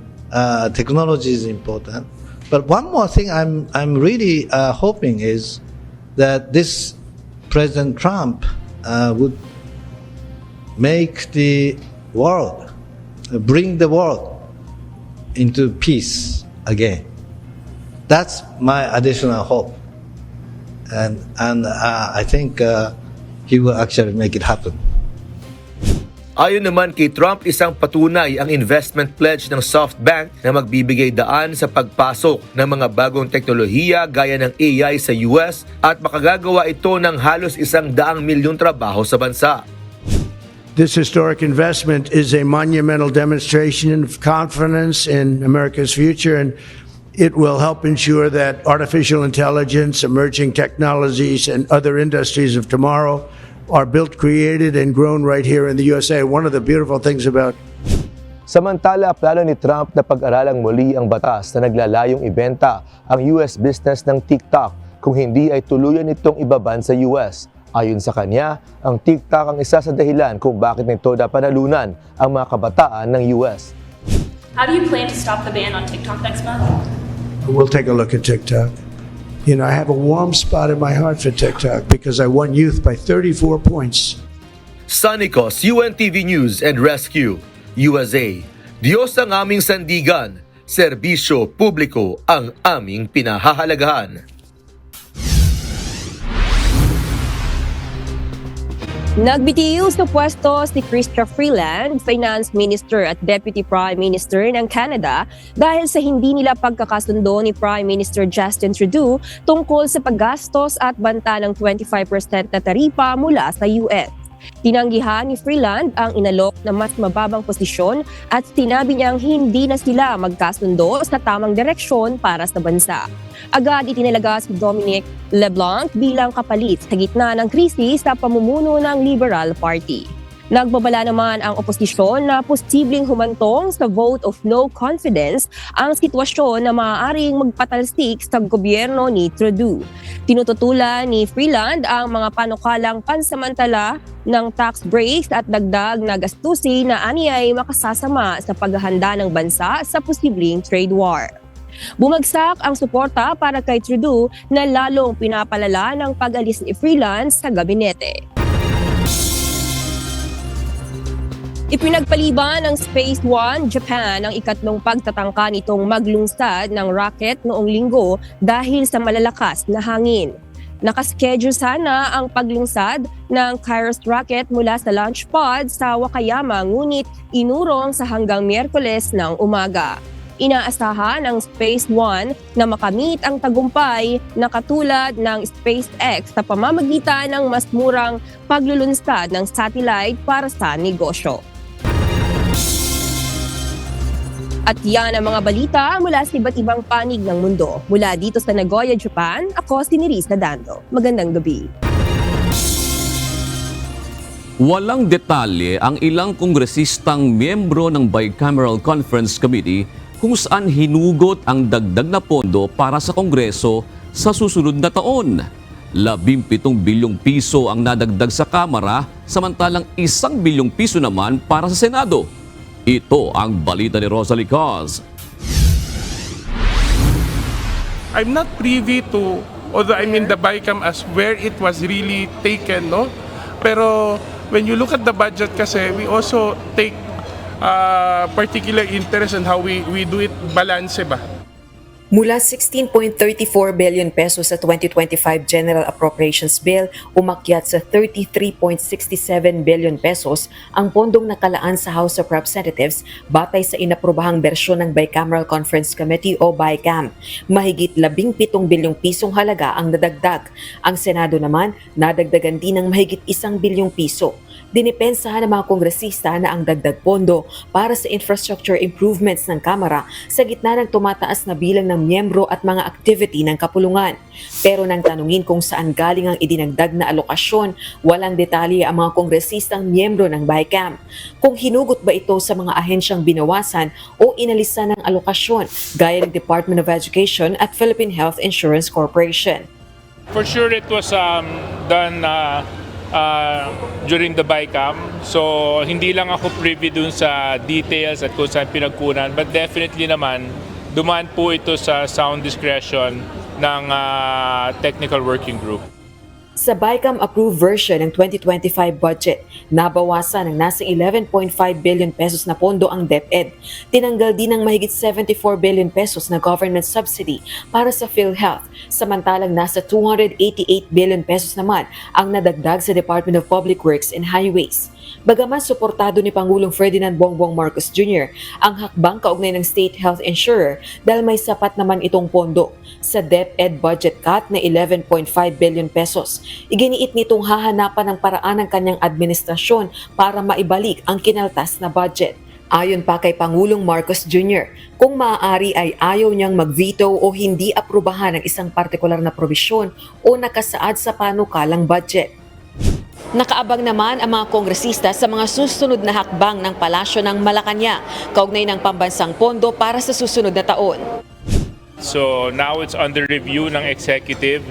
technology is important. But one more thing I'm really hoping is that this President Trump would make the world, bring the world into peace again. That's my additional hope. And I think he will actually make it happen. Ayon naman kay Trump, isang patunay ang investment pledge ng SoftBank na magbibigay daan sa pagpasok ng mga bagong teknolohiya gaya ng AI sa US at makagagawa ito ng halos 100 milyong trabaho sa bansa. This historic investment is a monumental demonstration of confidence in America's future, and it will help ensure that artificial intelligence, emerging technologies, and other industries of tomorrow are built, created, and grown right here in the USA. One of the beautiful things about Samantala, plano ni Trump na pag-aralang muli ang batas na naglalayong ibenta ang US business ng TikTok kung hindi ay tuluyan itong ibaban sa US. Ayon sa kanya, ang TikTok ang isa sa dahilan kung bakit nito napanalunan ang mga kabataan ng US. How do you plan to stop the ban on TikTok next month? We'll take a look at TikTok. You know, I have a warm spot in my heart for TikTok because I won youth by 34 points. Sanicos, UNTV News and Rescue, USA. Diyos ang aming sandigan, serbisyo publiko ang aming pinahahalagahan. Nagbitiw sa pwesto si Chrystia Freeland, Finance Minister at Deputy Prime Minister ng Canada dahil sa hindi nila pagkakasundo ni Prime Minister Justin Trudeau tungkol sa paggastos at banta ng 25% na taripa mula sa US. Tinanggihan ni Freeland ang inalok na mas mababang posisyon at sinabi niyang hindi na sila magkasundo sa tamang direksyon para sa bansa. Agad itinalaga si Dominic LeBlanc bilang kapalit sa gitna ng krisis sa pamumuno ng Liberal Party. Nagbabala naman ang oposisyon na posibleng humantong sa vote of no confidence ang sitwasyon na maaaring magpatalsik sa gobyerno ni Trudeau. Tinututulan ni Freeland ang mga panukalang pansamantala ng tax breaks at dagdag na gastusin na aniyay makasasama sa paghahanda ng bansa sa posibleng trade war. Bumagsak ang suporta para kay Trudeau na lalong pinapalala ng pag-alis ni Freeland sa gabinete. Ipinagpaliban ng Space One Japan ang ikatlong pagtatangka nitong maglungsad ng rocket noong linggo dahil sa malalakas na hangin. Nakaschedule sana ang paglungsad ng Kairos rocket mula sa launch pod sa Wakayama ngunit inurong sa hanggang Miyerkules ng umaga. Inaasahan ng Space One na makamit ang tagumpay na katulad ng SpaceX sa pamamagitan ng mas murang paglulunsad ng satellite para sa negosyo. At yan ang mga balita mula sa iba't ibang panig ng mundo. Mula dito sa Nagoya, Japan, ako si Nerissa Dando. Magandang gabi. Walang detalye ang ilang kongresistang miyembro ng Bicameral Conference Committee kung saan hinugot ang dagdag na pondo para sa Kongreso sa susunod na taon. 17 bilyong piso ang nadagdag sa Kamara, samantalang 1 bilyong piso naman para sa Senado. Ito ang balita ni Rosalie Cos. I'm not privy to, although I'm in the BICAM as where it was really taken, no? Pero when you look at the budget kasi, we also take particular interest in how we do it, balance ba? Mula 16.34 billion pesos sa 2025 General Appropriations Bill, umakyat sa 33.67 billion pesos ang pondong nakalaan sa House of Representatives batay sa inaprobahang bersyon ng Bicameral Conference Committee o BICAM. Mahigit 17 bilyong pisong halaga ang nadagdag. Ang Senado naman, nadagdagan din ng mahigit 1 bilyong piso. Dinipensahan ng mga kongresista na ang dagdag pondo para sa infrastructure improvements ng Kamara sa gitna ng tumataas na bilang ng miyembro at mga activity ng kapulungan. Pero nang tanungin kung saan galing ang idinagdag na alokasyon, walang detalye ang mga kongresistang miyembro ng BICAM. Kung hinugot ba ito sa mga ahensyang binawasan o inalisan ng alokasyon gaya ng Department of Education at Philippine Health Insurance Corporation. For sure it was done during the BICAM. So, hindi lang ako privy dun sa details at kung saan pinagkunan. But definitely naman, dumaan po ito sa sound discretion ng technical working group. Sa BICAM-approved version ng 2025 budget, nabawasan ng nasa 11.5 billion pesos na pondo ang DepEd. Tinanggal din ng mahigit 74 billion pesos na government subsidy para sa PhilHealth, samantalang nasa 288 billion pesos naman ang nadagdag sa Department of Public Works and Highways. Bagaman suportado ni Pangulong Ferdinand Bongbong Marcos Jr. ang hakbang kaugnay ng state health insurer dahil may sapat naman itong pondo. Sa DepEd budget cut na 11.5 billion pesos, iginiit nitong hahanapan ng paraan ng kanyang administrasyon para maibalik ang kinaltas na budget. Ayon pa kay Pangulong Marcos Jr., kung maaari ay ayaw niyang mag-veto o hindi aprubahan ng isang partikular na probisyon o nakasaad sa panukalang budget. Nakaabang naman ang mga kongresista sa mga susunod na hakbang ng Palasyo ng Malacanang kaugnay ng pambansang pondo para sa susunod na taon. So now it's under review ng executive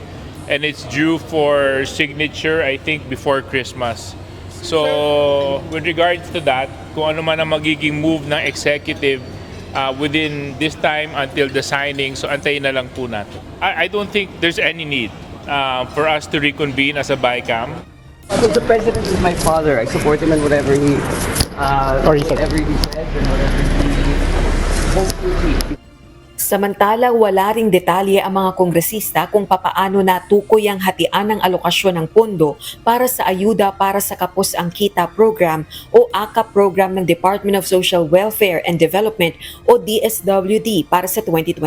and it's due for signature I think before Christmas. So with regards to that, kung ano man ang magiging move ng executive within this time until the signing, so antayin na lang po natin. I don't think there's any need for us to reconvene as a BICAM. The president is my father. I support him in whatever he says and whatever he wants to achieve. Samantala, wala ring detalye ang mga kongresista kung papaano natukoy ang hatian ng alokasyon ng pondo para sa ayuda para sa Kapos ang Kita program o AKAP program ng Department of Social Welfare and Development o DSWD para sa 2025.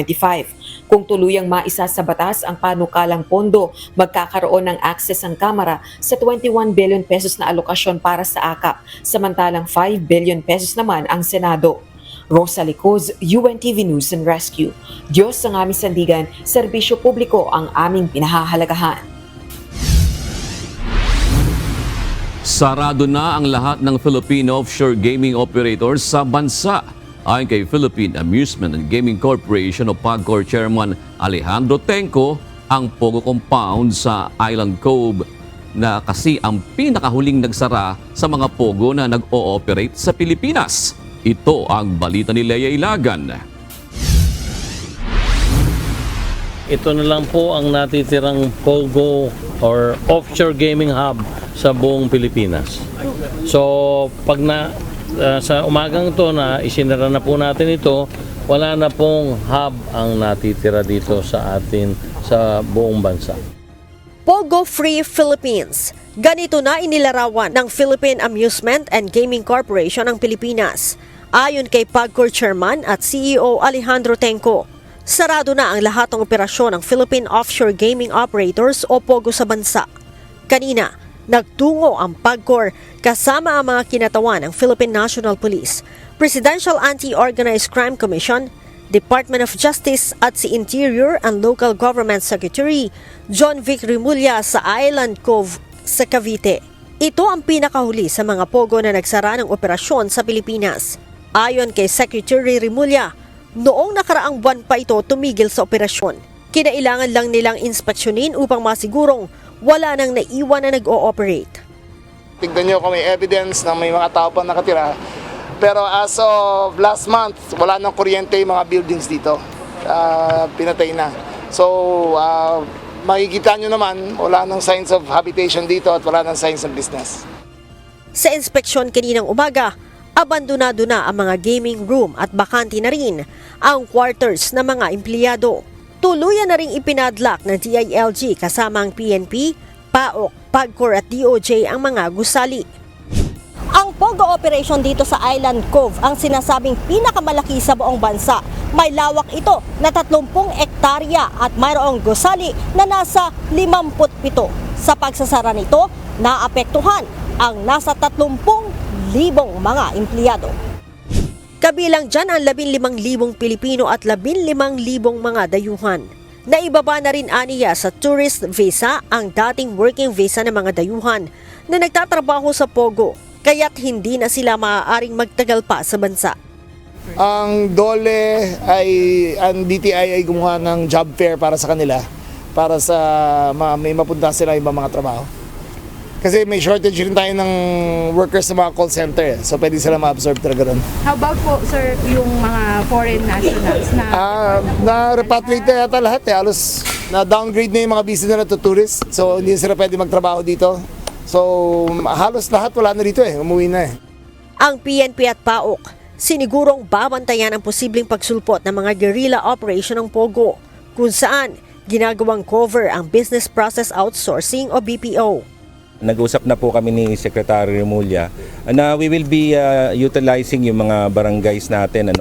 Kung tuluyang maisa sa batas ang panukalang pondo, magkakaroon ng access ang Kamara sa 21 billion pesos na alokasyon para sa AKAP, samantalang 5 billion pesos naman ang Senado. Rosa Licoz, UNTV News and Rescue. Diyos ang aming sandigan, serbisyo publiko ang aming pinahahalagahan. Sarado na ang lahat ng Filipino offshore gaming operators sa bansa. Ayon kay Philippine Amusement and Gaming Corporation o PAGCOR Chairman Alejandro Tenco, ang Pogo Compound sa Island Cove na kasi ang pinakahuling nagsara sa mga Pogo na nag-ooperate sa Pilipinas. Ito ang balita ni Lea Ilagan. Ito na lang po ang natitirang Pogo or offshore gaming hub sa buong Pilipinas. So pag sa umagang ito na isinara na po natin ito, wala na pong hub ang natitira dito sa atin sa buong bansa. Pogo Free Philippines. Ganito na inilarawan ng Philippine Amusement and Gaming Corporation ng Pilipinas. Ayon kay PAGCOR Chairman at CEO Alejandro Tenco, sarado na ang lahat ng operasyon ng Philippine Offshore Gaming Operators o POGO sa bansa. Kanina, nagtungo ang PAGCOR kasama ang mga kinatawan ng Philippine National Police, Presidential Anti-Organized Crime Commission, Department of Justice at si Interior and Local Government Secretary John Vic Rimulya sa Island Cove sa Cavite. Ito ang pinakahuli sa mga POGO na nagsara ng operasyon sa Pilipinas. Ayon kay Secretary Rimulya, noong nakaraang buwan pa ito tumigil sa operasyon. Kinailangan lang nilang inspeksyonin upang masigurong wala nang naiwan na nag-ooperate. Tignan nyo kung may evidence na may mga tao pa nakatira. Pero as of last month, wala nang kuryente yung mga buildings dito. Pinatay na. So, makikita nyo naman, wala nang signs of habitation dito at wala nang signs of business. Sa inspeksyon kaninang umaga, abandonado na ang mga gaming room at bakante na rin ang quarters ng mga empleyado. Tuluyan na ring ipinadlock ng DILG kasama ang PNP, PAOK, PAGCOR at DOJ ang mga gusali. Ang POGO operation dito sa Island Cove ang sinasabing pinakamalaki sa buong bansa. May lawak ito na 30 ektarya at mayroong gusali na nasa 57. Sa pagsasara nito, naapektuhan ang nasa 30,000 mga empleyado. Kabilang dyan ang 15,000 Pilipino at 15,000 mga dayuhan. Naibaba na rin aniya sa tourist visa ang dating working visa ng mga dayuhan na nagtatrabaho sa Pogo, kaya't hindi na sila maaaring magtagal pa sa bansa. Ang DOLE ang DTI ay gumawa ng job fair para sa kanila, para sa may mapunta sila ibang mga trabaho. Kasi may shortage rin tayo ng workers sa mga call center. So pwede sila ma-absorb talaga doon. How about po, sir, yung mga foreign nationals na... Na-repatriate na yata lahat. Halos na-downgrade na yung mga business nila to tourist. So hindi sila pwede magtrabaho dito. So halos lahat wala na dito umuwi na Ang PNP at PAOK sinigurong babantayan ang posibleng pagsulpot ng mga guerrilla operation ng Pogo, kung saan ginagawang cover ang Business Process Outsourcing o BPO. Nag-usap na po kami ni Secretary Remulla na we will be utilizing yung mga barangays natin,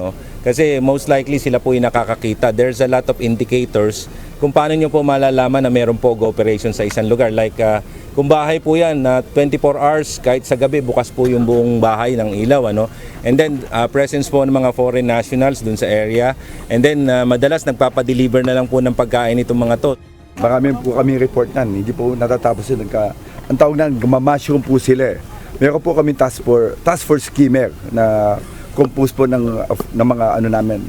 kasi most likely sila po yung nakakakita. There's a lot of indicators kung paano nyo po malalaman na mayroong POGO operation sa isang lugar. Like kung bahay po yan na 24 hours, kahit sa gabi bukas po yung buong bahay ng ilaw. And then presence po ng mga foreign nationals dun sa area. And then madalas nagpapadeliver na lang po ng pagkain itong mga to. Marami po kami report nan, hindi po natatapos yun. Ang tawag na, mamashroom po sila. Meron po kami task force schemer na composed po ng mga namin.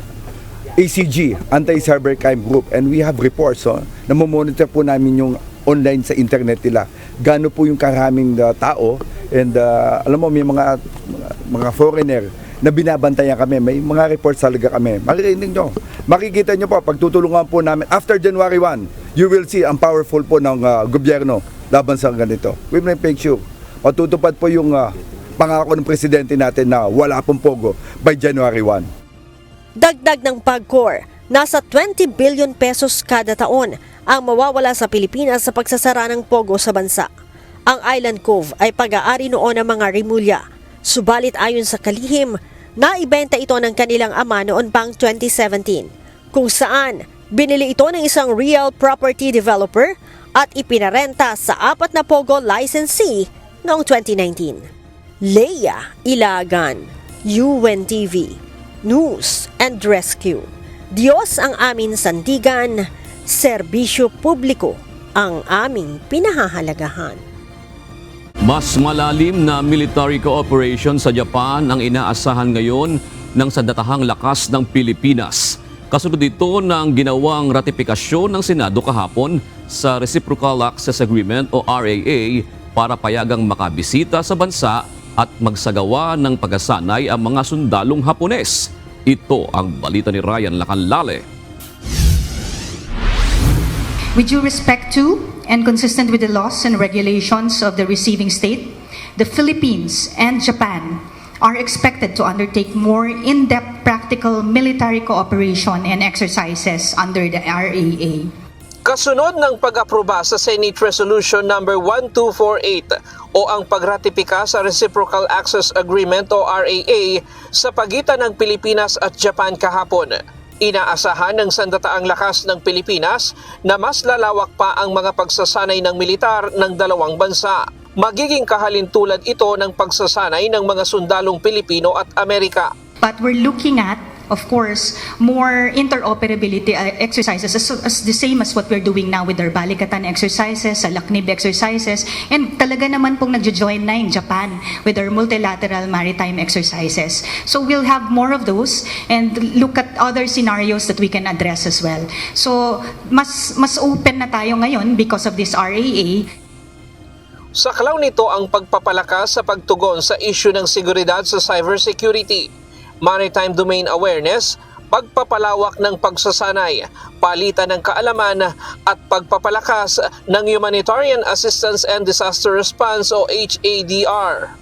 ACG, Anti-Cyber Crime Group, and we have reports na monitor po namin yung online sa internet nila. Gaano po yung karaming tao, and alam mo, may mga foreigner na binabantayan kami. May mga reports talaga kami. Maririnig nyo. Makikita nyo po, pagtutulungan po namin, after January 1, you will see ang powerful po ng gobyerno laban sa ganito. We will make sure matutupad po yung pangako ng presidente natin na wala pong POGO by January 1. Dagdag ng PAGCOR, nasa 20 billion pesos kada taon ang mawawala sa Pilipinas sa pagsasara ng POGO sa bansa. Ang Island Cove ay pag-aari noon ng mga Remulla. Subalit ayon sa kalihim, naibenta ito ng kanilang ama noon pang 2017, kung saan binili ito ng isang real property developer at ipinarenta sa 4 na POGO licensee noong 2019. Leia Ilagan, UNTV, News and Rescue. Diyos ang aming sandigan, serbisyo publiko ang aming pinahahalagahan. Mas malalim na military cooperation sa Japan ang inaasahan ngayon ng sandatahang lakas ng Pilipinas. Kasunod ito ng ginawang ratifikasyon ng Senado kahapon sa Reciprocal Access Agreement o RAA para payagang makabisita sa bansa at magsagawa ng pagsasanay ang mga sundalong Hapones. Ito ang balita ni Ryan Lacanlale. With due respect to and consistent with the laws and regulations of the receiving state, the Philippines and Japan are expected to undertake more in-depth practical military cooperation and exercises under the RAA. Kasunod ng pag-aproba sa Senate Resolution number 1248 o ang pagratipika sa Reciprocal Access Agreement o RAA sa pagitan ng Pilipinas at Japan kahapon, inaasahan ng sandataang lakas ng Pilipinas na mas lalawak pa ang mga pagsasanay ng militar ng dalawang bansa. Magiging kahalintulad ito ng pagsasanay ng mga sundalong Pilipino at Amerika. But we're looking at, of course, more interoperability exercises as the same as what we're doing now with our Balikatan exercises, Laknib exercises, and talaga naman pong nagjo-join na in Japan with our multilateral maritime exercises. So we'll have more of those and look at other scenarios that we can address as well. So mas open na tayo ngayon because of this RAA. Saklaw nito ang pagpapalakas sa pagtugon sa issue ng seguridad sa cybersecurity, maritime domain awareness, pagpapalawak ng pagsasanay, palitan ng kaalaman at pagpapalakas ng Humanitarian Assistance and Disaster Response o HADR.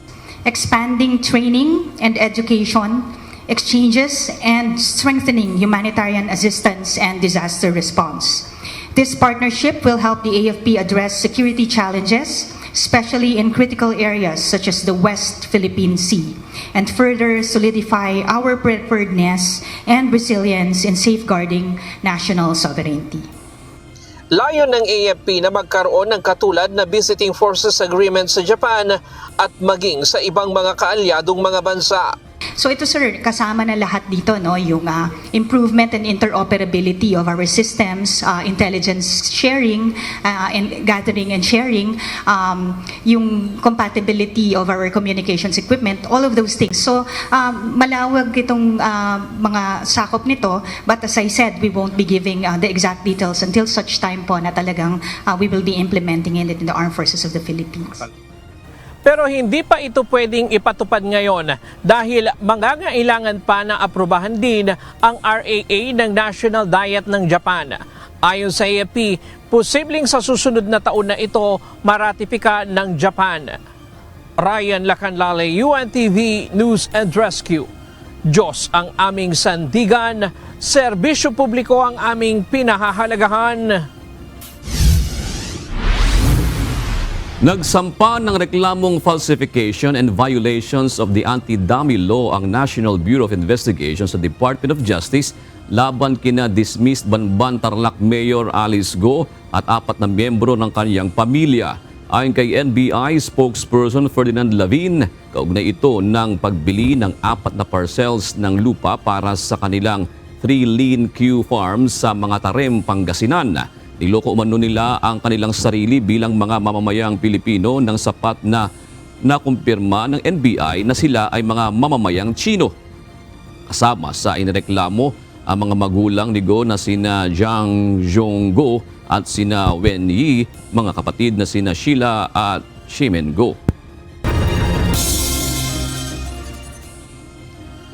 Expanding training and education, exchanges, and strengthening humanitarian assistance and disaster response. This partnership will help the AFP address security challenges, especially in critical areas such as the West Philippine Sea, and further solidify our preparedness and resilience in safeguarding national sovereignty. Layon ng AFP na magkaroon ng katulad na Visiting Forces Agreement sa Japan at maging sa ibang mga kaalyadong mga bansa. So ito sir, kasama na lahat dito, no, yung improvement and interoperability of our systems, intelligence sharing and gathering and sharing, yung compatibility of our communications equipment, all of those things. So malawag itong mga sakop nito, but as I said, we won't be giving the exact details until such time po na talagang we will be implementing it in the Armed Forces of the Philippines. Pero hindi pa ito pwedeng ipatupad ngayon dahil mangangailangan pa na aprubahan din ang RAA ng National Diet ng Japan. Ayon sa AFP, posibleng sa susunod na taon na ito maratipika ng Japan. Ryan Lacanlale, UNTV News and Rescue. Diyos ang aming sandigan, serbisyo publiko ang aming pinahahalagahan. Nagsampa ng reklamong falsification and violations of the anti-dummy law ang National Bureau of Investigation sa Department of Justice laban kina dismissed Banban Tarlac Mayor Alice Go at 4 na miyembro ng kanyang pamilya. Ayon kay NBI spokesperson Ferdinand Lavin, kaugnay ito ng pagbili ng 4 na parcels ng lupa para sa kanilang 3 lean Q farms sa mga Tarem, Pangasinan. Niloko umano nila ang kanilang sarili bilang mga mamamayang Pilipino ng sapat na nakumpirma ng NBI na sila ay mga mamamayang Chino. Kasama sa inireklamo ang mga magulang ni Go na sina Zhang Zhonggo at sina Wen Yi, mga kapatid na sina Sheila at Ximen Go.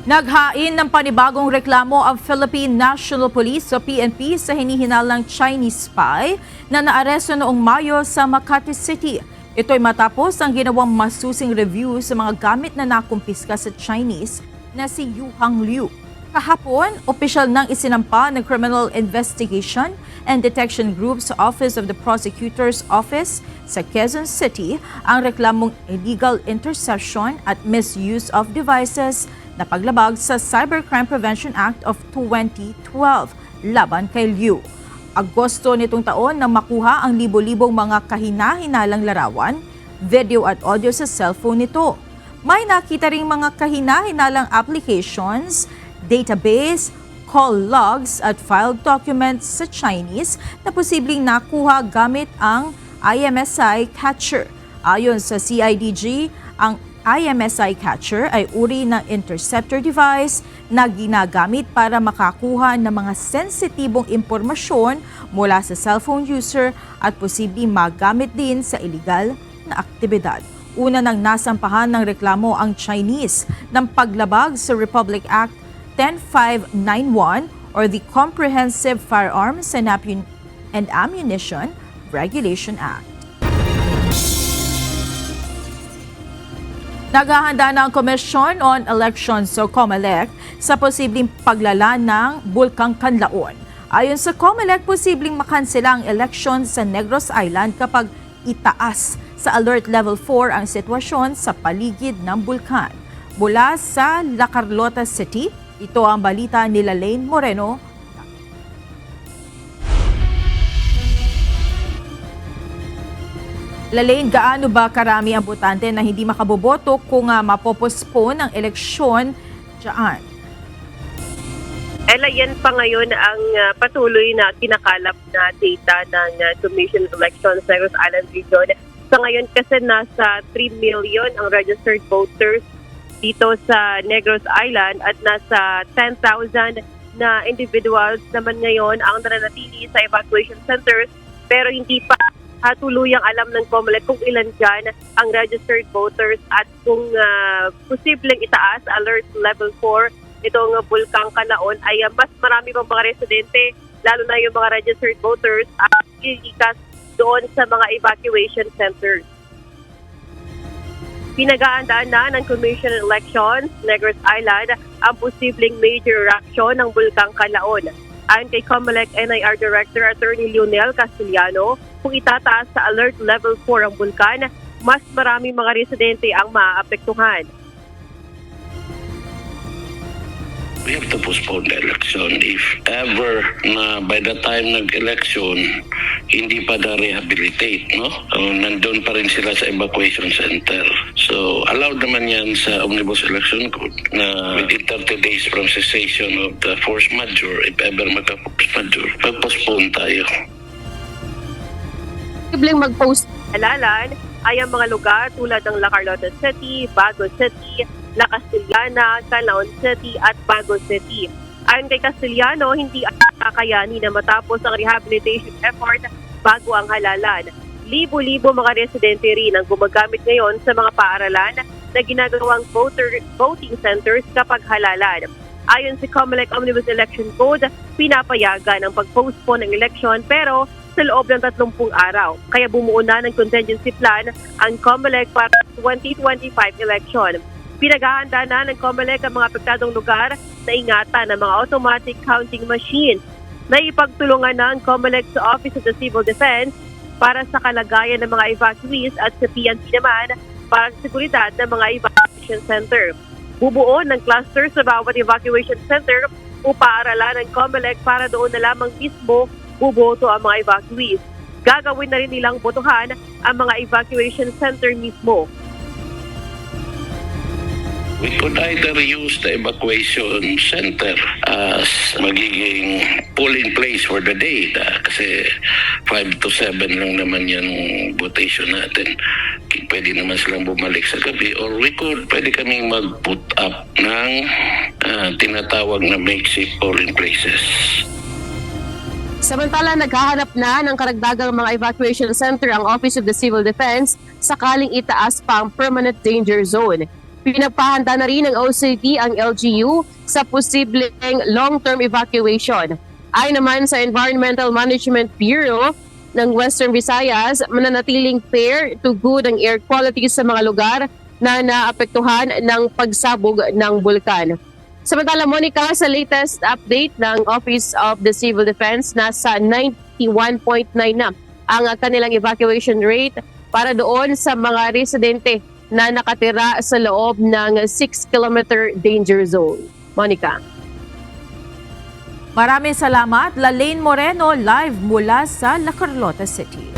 Naghain ng panibagong reklamo ang Philippine National Police o PNP sa hinihinalang Chinese spy na naaresto noong Mayo sa Makati City. Ito'y matapos ang ginawang masusing review sa mga gamit na nakumpiska sa Chinese na si Yu Hang Liu. Kahapon, opisyal nang isinampa ng Criminal Investigation and Detection Group sa Office of the Prosecutor's Office sa Quezon City ang reklamong illegal interception at misuse of devices na paglabag sa Cybercrime Prevention Act of 2012 laban kay Liu. Agosto nitong taon nang makuha ang libo-libong mga kahina-hinalang larawan, video at audio sa cellphone nito. May nakita ring mga kahina-hinalang applications, database, call logs at filed documents sa Chinese na posibleng nakuha gamit ang IMSI catcher. Ayon sa CIDG, ang IMSI catcher ay uri ng interceptor device na ginagamit para makakuha ng mga sensitibong impormasyon mula sa cellphone user at posibleng magamit din sa iligal na aktibidad. Una nang nasampahan ng reklamo ang Chinese ng paglabag sa Republic Act 10591 or the Comprehensive Firearms and Ammunition Regulation Act. Naghahanda na ang Commission on Elections o COMELEC sa posibleng paglala ng Bulkang Kanlaon. Ayon sa COMELEC, posibleng makansela ang election sa Negros Island kapag itaas sa Alert Level 4 ang sitwasyon sa paligid ng bulkan. Mula sa La Carlota City, ito ang balita ni Lane Moreno. Lalaine, gaano ba karami ang botante na hindi makaboboto kung mapopospone ang eleksyon dyan? Ella, yan pa ngayon ang patuloy na kinakalap na data ng Commission on Elections sa Negros Island Region. Sa ngayon kasi nasa 3 million ang registered voters dito sa Negros Island at nasa 10,000 na individuals naman ngayon ang nananatili sa evacuation centers pero hindi pa tuluyang alam ng COMELEC kung ilan dyan ang registered voters at kung posibleng itaas alert level 4 itong Bulkang Kanlaon ay mas marami pang mga residente lalo na yung mga registered voters at ilikas doon sa mga evacuation centers. Pinag-aandaan na ng Commission on Elections, Negros Island, ang posibleng major eruption ng Bulkang Kanlaon. Ayon kay COMELEC NIR Director Attorney Leonel Castellano, kung itataas sa alert level 4 ang bulkan, mas maraming mga residente ang maaapektuhan. We have to postpone the election. If ever na by the time nag-election, hindi pa na-rehabilitate, no? Nandun pa rin sila sa evacuation center. So, allowed naman yan sa Omnibus Election Code na within 30 days from cessation of the force majeure, if ever magka-force majeure, mag-postpone tayo. Posibleng mag-post halalan ay ang mga lugar tulad ng La Carlota City, Bago City, La Castellana, Canlaon City at Bago City. Ayon kay Castellano, hindi kakayanin na matapos ang rehabilitation effort bago ang halalan. libo-libo mga residente rin ang gumagamit ngayon sa mga paaralan na ginagawang voting centers kapag halalan. Ayon sa COMELEC Omnibus Election Code, pinapayagan ang pag-postpone ng eleksyon pero sa loob ng 30 araw. Kaya bumuo na ng contingency plan ang COMELEC para 2025 election. Pinaghahanda na ng COMELEC ang mga apektadong lugar na ingatan ng mga automatic counting machines. Naipagtulungan na ang COMELEC sa Office of the Civil Defense para sa kalagayan ng mga evacuees at sa PNP naman para sa seguridad ng mga evacuation center. Bubuo ng cluster sa bawat evacuation center o paaralan ng COMELEC para doon na lamang mismo buboto ang mga evacuees. Gagawin na rin nilang botohan ang mga evacuation center mismo. We could either use the evacuation center as magiging polling place for the day. Kasi 5 to 7 lang naman yung votation natin. Pwede naman silang bumalik sa gabi. Or pwede kaming mag-put up ng tinatawag na makeshift polling places. Samantala, naghahanap na ng karagdagang mga evacuation center ang Office of the Civil Defense sakaling itaas pa ang permanent danger zone. Pinagpahanda na rin ng OCT ang LGU sa posibleng long-term evacuation. Ayon naman sa Environmental Management Bureau ng Western Visayas, mananatiling fair to good ang air quality sa mga lugar na naapektuhan ng pagsabog ng bulkan. Samantala, Monica, sa latest update ng Office of the Civil Defense, nasa 91.9 na ang kanilang evacuation rate para doon sa mga residente na nakatira sa loob ng 6-kilometer danger zone. Monica. Maraming salamat, Lalaine Moreno, live mula sa La Carlota City.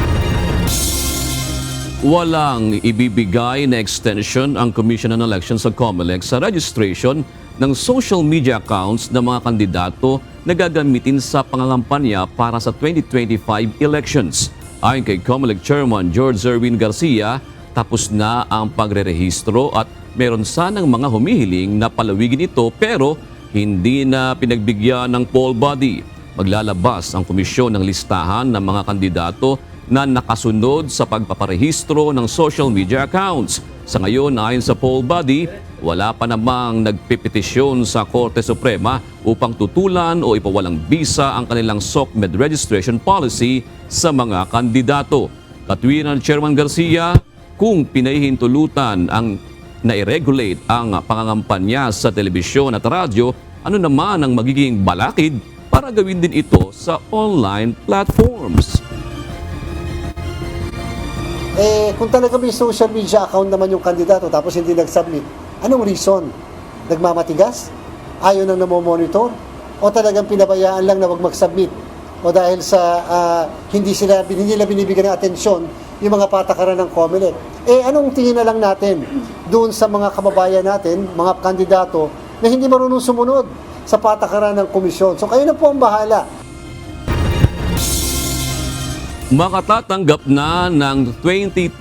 Walang ibibigay na extension ang Commission on Elections sa COMELEC sa registration ng social media accounts ng mga kandidato na gagamitin sa pangangampanya para sa 2025 elections. Ayon kay COMELEC Chairman George Zerwin Garcia, tapos na ang pagrerehistro at meron sanang mga humihiling na palawigin ito pero hindi na pinagbigyan ng poll body. Maglalabas ang komisyon ng listahan ng mga kandidato na nakasunod sa pagpaparehistro ng social media accounts. Sa ngayon, ayon sa poll body, wala pa namang nagpipetisyon sa Korte Suprema upang tutulan o ipawalang bisa ang kanilang SOCMED registration policy sa mga kandidato. Katwiran Chairman Garcia, kung pinahihintulutan ang na-regulate ang pangangampanya sa telebisyon at radyo, ano naman ang magiging balakid para gawin din ito sa online platforms? Kung talaga may social media account naman yung kandidato tapos hindi nag-submit, anong reason? Nagmamatigas? Ayaw nang namomonitor? O talagang pinabayaan lang na wag mag-submit? O dahil sa hindi nila binibigyan ng atensyon yung mga patakaran ng COMELEC. Anong tingin na lang natin doon sa mga kababayan natin, mga kandidato, na hindi marunong sumunod sa patakaran ng komisyon? So kayo na po ang bahala. Makatatanggap na ng 20,000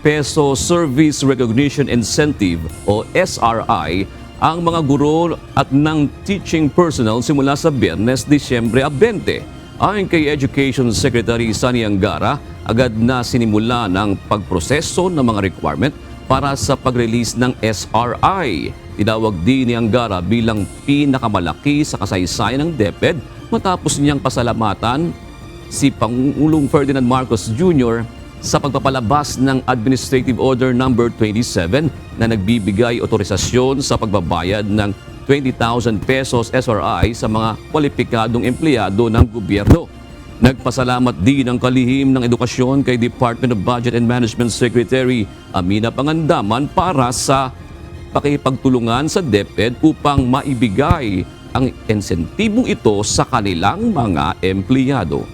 peso Service Recognition Incentive o SRI ang mga guro at ng teaching personnel simula sa Biyernes, Disyembre 20. Ayon kay Education Secretary Sani Angara, agad na sinimula ng pagproseso ng mga requirement para sa pag-release ng SRI. Tinawag din ni Angara bilang pinakamalaki sa kasaysayan ng DepEd matapos niyang pasalamatan si Pangulong Ferdinand Marcos Jr. sa pagpapalabas ng Administrative Order No. 27 na nagbibigay otorisasyon sa pagbabayad ng 20,000 pesos SRI sa mga kwalipikadong empleyado ng gobyerno. Nagpasalamat din ang kalihim ng edukasyon kay Department of Budget and Management Secretary Amina Pangandaman para sa pakipagtulungan sa DepEd upang maibigay ang insentibong ito sa kanilang mga empleyado.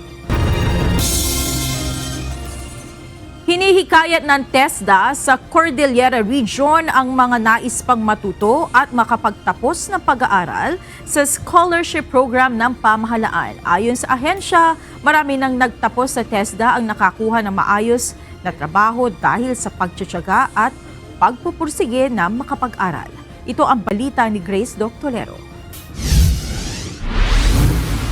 Hinihikayat ng TESDA sa Cordillera Region ang mga nais pang matuto at makapagtapos ng pag-aaral sa scholarship program ng pamahalaan. Ayon sa ahensya, marami nang nagtapos sa TESDA ang nakakuha ng maayos na trabaho dahil sa pagtsatsaga at pagpupursige na makapag-aral. Ito ang balita ni Grace Doctolero.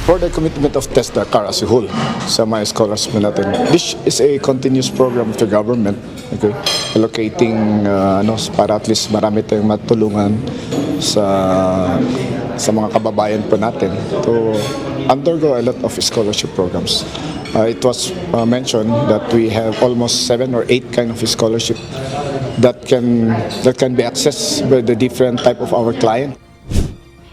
for the commitment of TESDA-CAR as a whole sa mga scholars natin. This is a continuous program of the government, okay, allocating para at least marami tayong matulungan sa mga kababayan po natin to undergo a lot of scholarship programs. It was mentioned that we have almost 7 or 8 kind of scholarship that can be accessed by the different type of our client.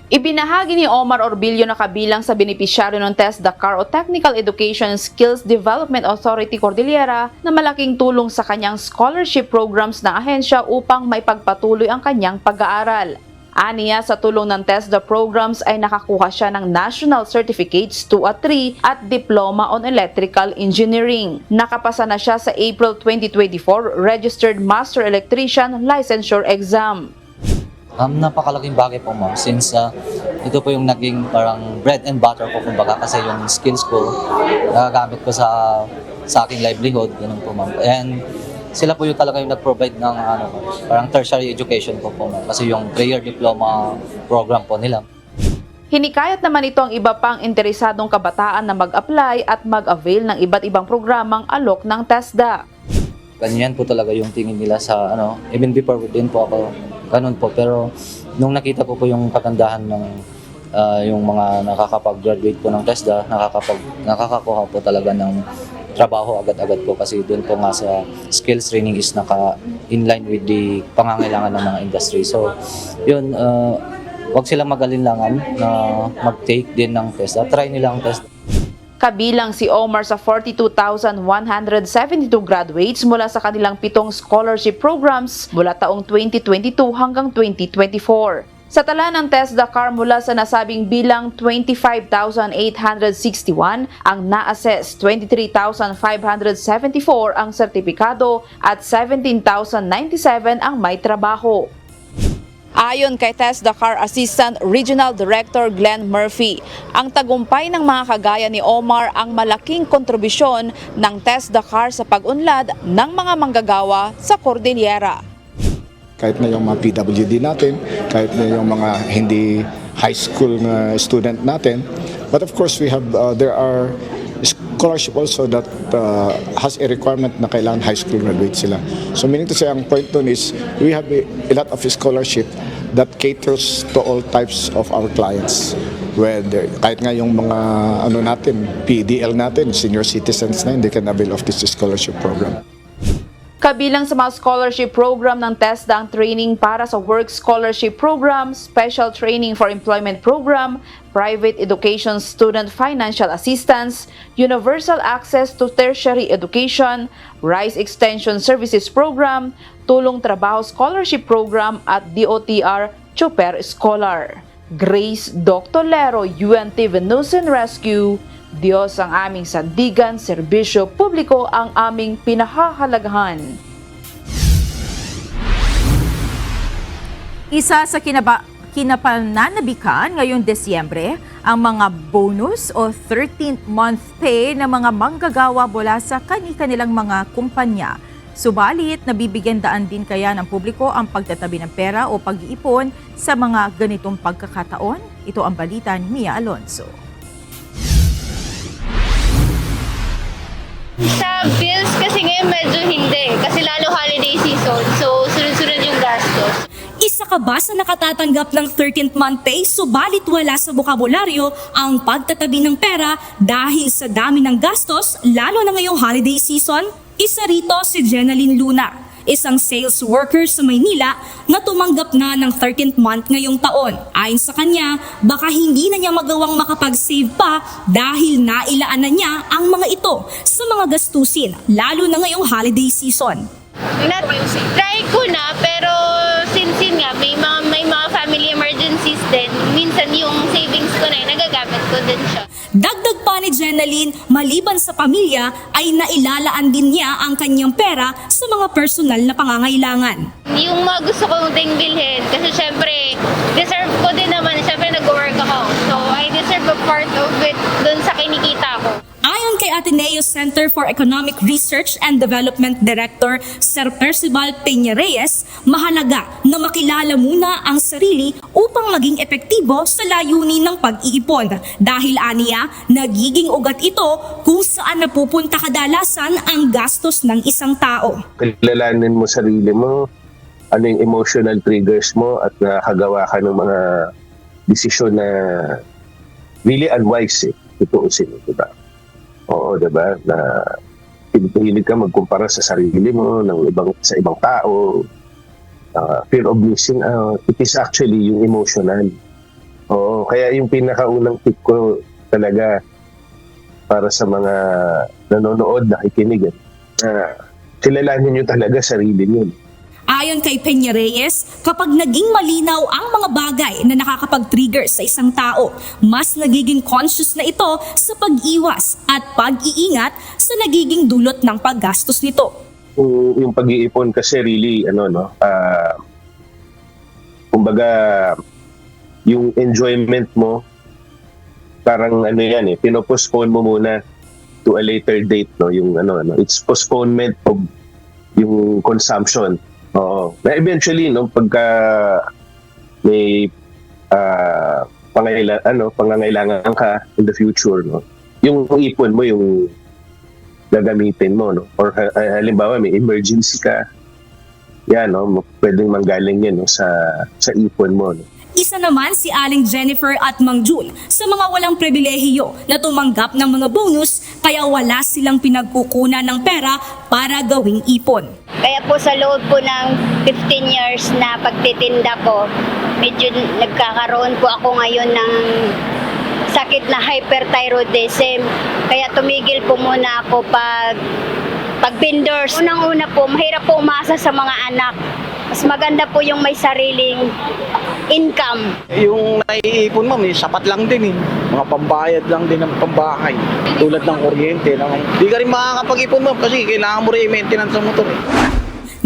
Ibinahagi ni Omar Orbillo na kabilang sa benepisyaryo ng TESDA-CAR o Technical Education Skills Development Authority Cordillera na malaking tulong sa kanyang scholarship programs ng ahensya upang maipagpatuloy ang kanyang pag-aaral. Aniya, sa tulong ng TESDA programs ay nakakuha siya ng National Certificates 2 at 3 at Diploma on Electrical Engineering. Nakapasa na siya sa April 2024 Registered Master Electrician Licensure Exam. Napakalaking bagay po, ma'am, since ito po yung naging parang bread and butter po, kumbaga, kasi yung skills ko nagagamit ko sa aking livelihood, ganun po, ma'am. And sila po yung talaga yung nag-provide ng parang tertiary education po, ma'am, kasi yung prayer diploma program po nila. Hinikayat naman ito ang iba pang interesadong kabataan na mag-apply at mag-avail ng iba't ibang programang alok ng TESDA. Ganyan po talaga yung tingin nila sa even before din po ako ganun po, pero nung nakita ko po yung kagandahan ng yung mga nakakapag-graduate po ng TESDA, nakakakuha po talaga ng trabaho agad-agad po, kasi doon po nga sa skills training is in line with the pangangailangan ng mga industry. So yun, wag silang mag-alinlangan na mag-take din ng TESDA, try nila ang TESDA. Kabilang si Omar sa 42,172 graduates mula sa kanilang 7 scholarship programs mula taong 2022 hanggang 2024. Sa tala ng TESDA-CAR mula sa nasabing bilang 25,861 ang na-assess, 23,574 ang sertipikado at 17,097 ang may trabaho. Ayon kay TESDA-CAR Assistant Regional Director Glenn Murphy, ang tagumpay ng mga kagaya ni Omar ang malaking kontribusyon ng TESDA-CAR sa pag-unlad ng mga manggagawa sa Cordillera. Kahit na yung mga PWD natin, kahit na yung mga hindi high school na student natin, but of course there are scholarship also that has a requirement na kailangan high school graduate sila. So meaning to say, ang point doon is we have a lot of scholarship that caters to all types of our clients. Whether kahit nga yung mga natin, PDL natin, senior citizens na, they can avail of this scholarship program. Kabilang sa mga scholarship program ng TESDA ang training para sa Work Scholarship Program, Special Training for Employment Program, Private Education Student Financial Assistance, Universal Access to Tertiary Education, RISE Extension Services Program, Tulong Trabaho Scholarship Program at DOTR Chuper Scholar. Grace Doctolero, UNTV News and Rescue. Diyos ang aming sandigan, serbisyo publiko ang aming pinahahalagahan. Isa sa kinapananabikan ngayong Desyembre ang mga bonus o 13th month pay ng mga manggagawa mula sa kani-kanilang mga kumpanya. Subalit, nabibigyan daan din kaya ng publiko ang pagtatabi ng pera o pag-iipon sa mga ganitong pagkakataon? Ito ang balita ni Mia Alonso. Sa bills kasi ngayon medyo hindi. Kasi lalo holiday season. So, sunod-sunod yung gastos. Isa ka ba sa nakatatanggap ng 13th month pay subalit wala sa bokabularyo ang pagtatabi ng pera dahil sa dami ng gastos lalo na ngayong holiday season? Isa rito si Jenaline Luna, isang sales worker sa Maynila na tumanggap na ng 13th month ngayong taon. Ayon sa kanya, baka hindi na niya magawang makapag-save pa dahil nailaan na niya ang mga ito sa mga gastusin, lalo na ngayong holiday season. Try ko na, pero since yun nga, may mga family emergencies din, minsan yung savings ko na yun, nagagamit ko din siya. Dagdag pa ni Jenaline, maliban sa pamilya, ay nailalaan din niya ang kanyang pera sa mga personal na pangangailangan. Yung mga gusto kong ding bilhin, kasi syempre, deserve ko din naman, syempre nag-work ako. So, I deserve a part of it dun sa kinikita ko. Ayon kay Ateneo Center for Economic Research and Development Director Sir Percival Peña Reyes, mahalaga na makilala muna ang sarili upang maging epektibo sa layunin ng pag-iipon. Dahil aniya, nagiging ugat ito kung saan napupunta kadalasan ang gastos ng isang tao. Kilalanin mo sarili mo, ano yung emotional triggers mo at nakagawa ka ng mga desisyon na really unwise tutuusin, diba? Oo, diba? Na hilig ka magkumpara sa sarili mo sa ibang tao, fear of missing out. It is actually yung emotional. Oo, kaya yung pinakaunang tip ko talaga para sa mga nanonood, nakikinig, kilalanin nyo talaga sarili nyo. Ayon kay Peña Reyes, kapag naging malinaw ang mga bagay na nakakapag-trigger sa isang tao, mas nagiging conscious na ito sa pag-iwas at pag-iingat sa nagiging dulot ng paggastos nito. Yung pag-iipon kasi really, kumbaga, yung enjoyment mo, parang pinopostpone mo muna to a later date, no? Yung it's postponement of yung consumption. Oo. Na eventually, no, pagka may pangangailangan ka in the future, no, yung ipon mo, yung gagamitin mo, no, or halimbawa may emergency ka, yan, no, pwedeng manggaling yan, no, sa ipon mo, no. Isa naman si Aling Jennifer at Mang June sa mga walang pribilehiyo na tumanggap ng mga bonus kaya wala silang pinagkukunan ng pera para gawing ipon. Kaya po sa loob po ng 15 years na pagtitinda ko, medyo nagkakaroon po ako ngayon ng sakit na hyperthyroidism. Kaya tumigil po muna ako pag vendors. Unang-una po, mahirap po umasa sa mga anak. Mas maganda po yung may sariling income. Yung naiipon mo, may sapat lang din Mga pambayad lang din ng pambahay. Tulad ng kuryente. Hindi ka rin makakapag-ipon mo kasi kailangan mo rin i-maintenance ang motor.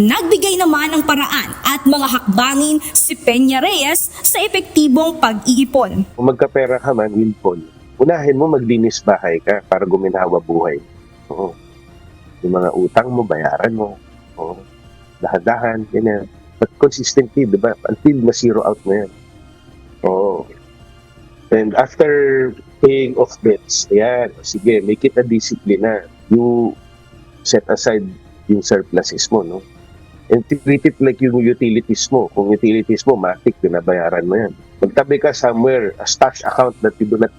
Nagbigay naman ng paraan at mga hakbangin si Peña Reyes sa epektibong pag-iipon. Kung magkapera ka man, ipon, unahin mo maglinis bahay ka para guminhawa buhay. Oo. Yung mga utang mo, bayaran mo. Oo. Dahan-dahan, ganyan. But consistently, diba? Until ma-zero out mo yan. Oo. And after paying off debts, ayan, sige, make it a discipline na. You set aside yung surpluses mo, no? And treat it like yung utilities mo. Kung utilities mo, matik, binabayaran mo yan. Magtabi ka somewhere, a stash account that you do not,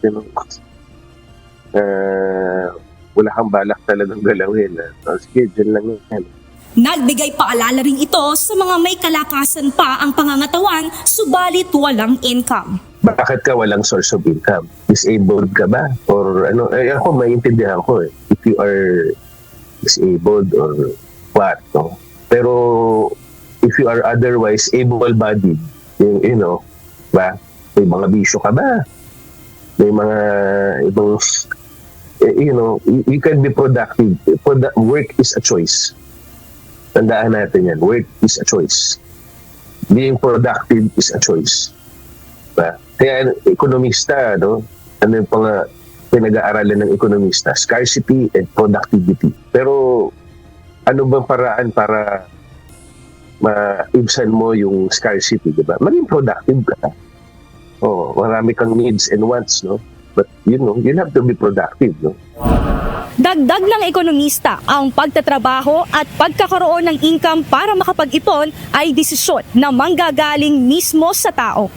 wala kang balak talagang galawin. Sige, dyan lang yan. Nagbigay paalala rin ito sa mga may kalakasan pa ang pangangatawan, subalit walang income. Bakit ka walang source of income? Disabled ka ba? Or ako maintindihan ko if you are disabled or what, no? Pero if you are otherwise able-bodied, ba? May mga bisyo ka ba? May mga ibang, you can be productive. Work is a choice. Tandaan natin yan. Work is a choice. Being productive is a choice. Ba? Kaya ekonomista, no? Ano yung pinag-aaralan ng ekonomista? Scarcity and productivity. Pero ano bang paraan para maibsan mo yung scarcity, di ba? Maging productive ka. Oh, marami kang needs and wants, no? But you have to be productive, no? Dagdag ng ekonomista, ang pagtatrabaho at pagkakaroon ng income para makapag-ipon ay desisyon na manggagaling mismo sa tao.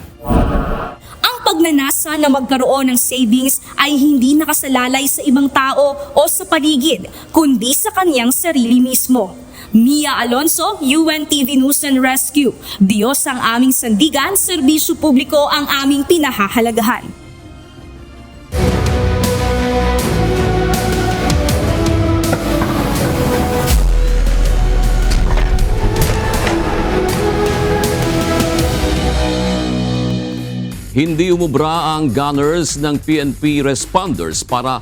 Ang pagnanasa na magkaroon ng savings ay hindi nakasalalay sa ibang tao o sa paligid, kundi sa kaniyang sarili mismo. Mia Alonso, UNTV News and Rescue. Diyos ang aming sandigan, serbisyo publiko ang aming pinahahalagahan. Hindi umubra ang gunners ng PNP responders para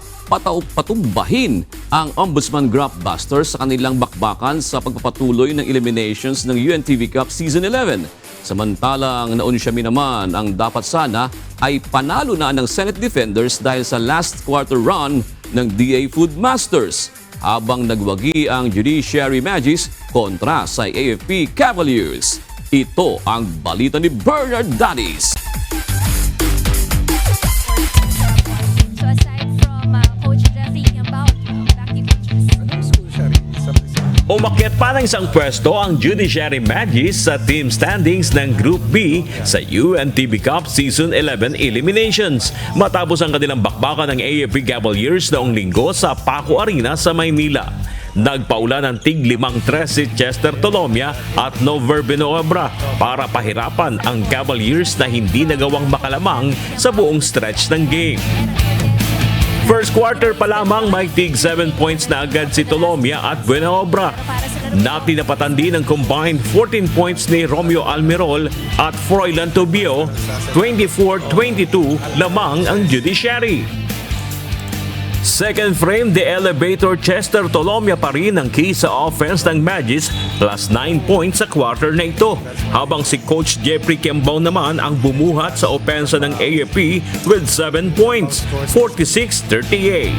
patumbahin ang Ombudsman Graftbusters sa kanilang bakbakan sa pagpapatuloy ng eliminations ng UNTV Cup Season 11. Samantalang naunsyami naman ang dapat sana ay panalo na ng Senate Defenders dahil sa last quarter run ng DA Food Masters habang nagwagi ang Judiciary Magis kontra sa AFP Cavaliers. Ito ang balita ni Bernard Danis. So aside from Coach Jeffrey about back to Umakyat pa ng isang pwesto ang Judiciary Magis sa team standings ng Group B sa UNTV Cup Season 11 Eliminations matapos ang kanilang bakbakan ng AFP Cavaliers noong linggo sa Paco Arena sa Maynila. Nagpaula ng tig-5-3 si Chester Tolomia at Nover Binoebra para pahirapan ang Cavaliers na hindi nagawang makalamang sa buong stretch ng game. First quarter pa lamang may tig 7 points na agad si Tolomia at Binoebra. Natinapatan din ang combined 14 points ni Romeo Almirol at Froilan Tobio. 24-22 lamang ang Judiciary. Second frame, the elevator Chester Tolomia pa rin ang key sa offense ng Magis plus 9 points sa quarter na ito. Habang si Coach Jeffrey Kembao naman ang bumuhat sa opensa ng AFP with 7 points, 46-38.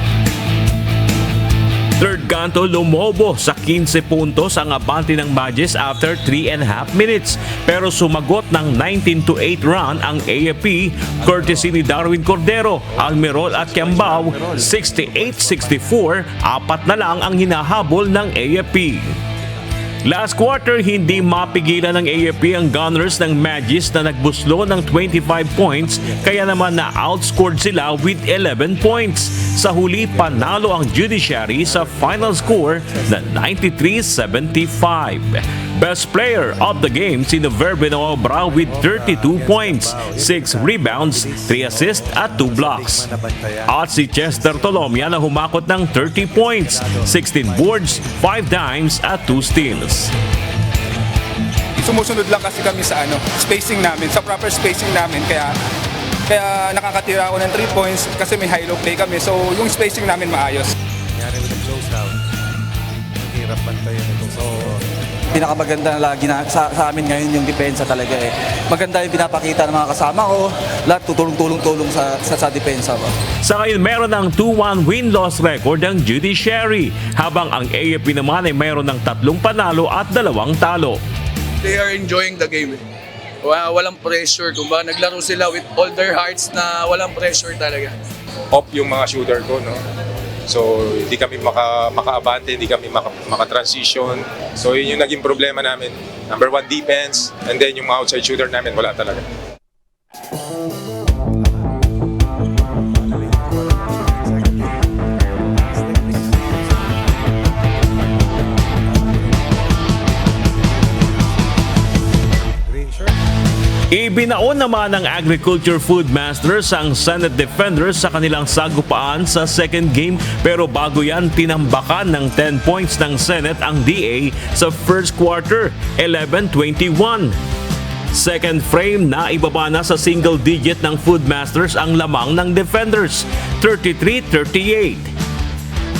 Third kanto, lumobo sa 15 puntos ang abante ng Magis after 3.5 minutes. Pero sumagot ng 19-8 run ang AFP courtesy ni Darwin Cordero, Almirol at Kiambao. 68-64, apat na lang ang hinahabol ng AFP. Last quarter, hindi mapigilan ng AFP ang Gunners ng Magis na nagbuslo ng 25 points kaya naman na-outscored sila with 11 points. Sa huli, panalo ang Judiciary sa final score na 93-75. Best player of the game si Nover Binoebra with 32 points, 6 rebounds, 3 assists at 2 blocks. At si Chester Tolomia na humakot ng 30 points, 16 boards, 5 dimes at 2 steals. Sumusunod lang kasi kami sa spacing namin, sa proper spacing namin, kaya nakakatira ako ng 3 points kasi may high-low play kami, so yung spacing namin maayos. Nangyari with the close out, hirap pantayin ito. So, pinakamaganda na lagi sa amin ngayon yung depensa talaga eh. Maganda yung pinapakita ng mga kasama ko, lahat tutulong-tulong sa depensa ba. Sa ngayon, meron ng 2-1 win-loss record ang Judiciary, habang ang AFP naman ay meron ng 3 panalo at 2 talo. They are enjoying the game. Walang pressure. Kumbaga naglaro sila with all their hearts na walang pressure talaga. Off yung mga shooter ko, no? So, hindi kami maka-abante, hindi kami maka-transition. So, yun yung naging problema namin. Number 1, defense, and then yung outside shooter namin, wala talaga. Ibinaon naman ng Agriculture Food Masters ang Senate Defenders sa kanilang sagupaan sa second game, pero bago yan tinambakan ng 10 points ng Senate ang DA sa first quarter, 11-21. Second frame na ibaba na sa single digit ng Food Masters ang lamang ng Defenders, 33-38.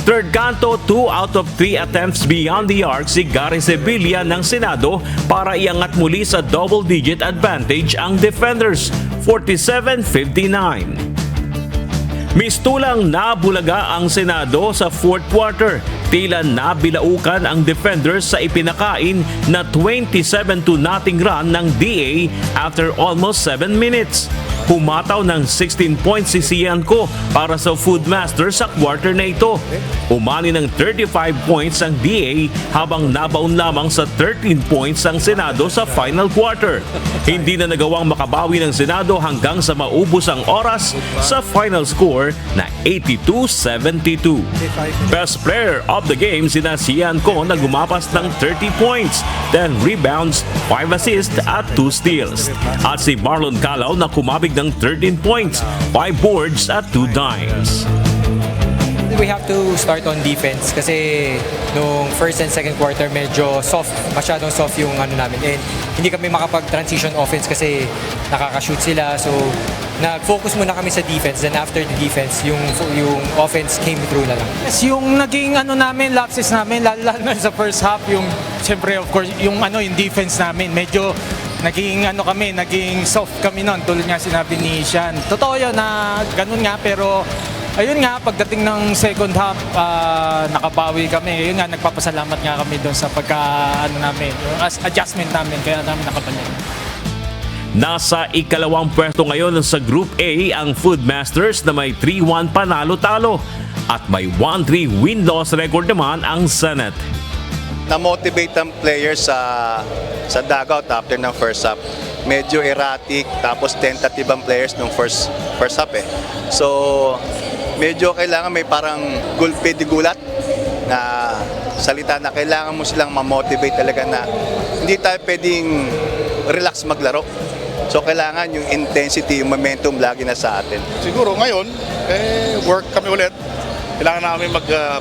Third kanto, 2 out of 3 attempts beyond the arc si Gary Sevilla ng Senado para iangat muli sa double-digit advantage ang Defenders, 47-59. Mistulang nabulaga ang Senado sa fourth quarter. Tila nabilaukan ang Defenders sa ipinakain na 27-0 run ng DA after almost 7 minutes. Humataw ng 16 points si Cianco para sa Food Masters sa quarter na ito. Umani ng 35 points ang DA habang nabaon lamang sa 13 points ang Senado sa final quarter. Hindi na nagawang makabawi ng Senado hanggang sa maubos ang oras sa final score na 82-72. Best player of the game sina Cianco na gumapas ng 30 points, 10 rebounds, 5 assists at 2 steals. At si Marlon Calao na kumabig ng 13 points, 5 boards at 2 dimes. We have to start on defense kasi nung first and second quarter medyo soft, masyadong soft yung namin. And hindi kami makapag-transition offense kasi nakaka-shoot sila. So nag-focus muna kami sa defense, then after the defense, yung offense came through na lang. Yes, yung naging namin, lapses namin, lalo na sa first half, yung siyempre of course, yung defense namin, medyo naging naging soft kami noon, tulad nga sinabi ni Sean. Totoo yun na ganun nga, pero ayun nga, pagdating ng second half, nakabawi kami. Ayun nga, nagpapasalamat nga kami doon sa namin, yung adjustment namin, kaya namin nakabalik. Nasa ikalawang pwesto ngayon sa Group A ang Food Masters na may 3-1 panalo-talo at may 1-3 win-loss record naman ang Senate. Na-motivate ang players sa dugout after ng first half. Medyo erratic, tapos tentative ang players nung first half eh. So, medyo kailangan may parang gulpe di gulat na salita na kailangan mo silang ma-motivate talaga na hindi tayo pwedeng relax maglaro. So kailangan yung intensity, yung momentum lagi na sa atin. Siguro ngayon, work kami ulit. Kailangan namin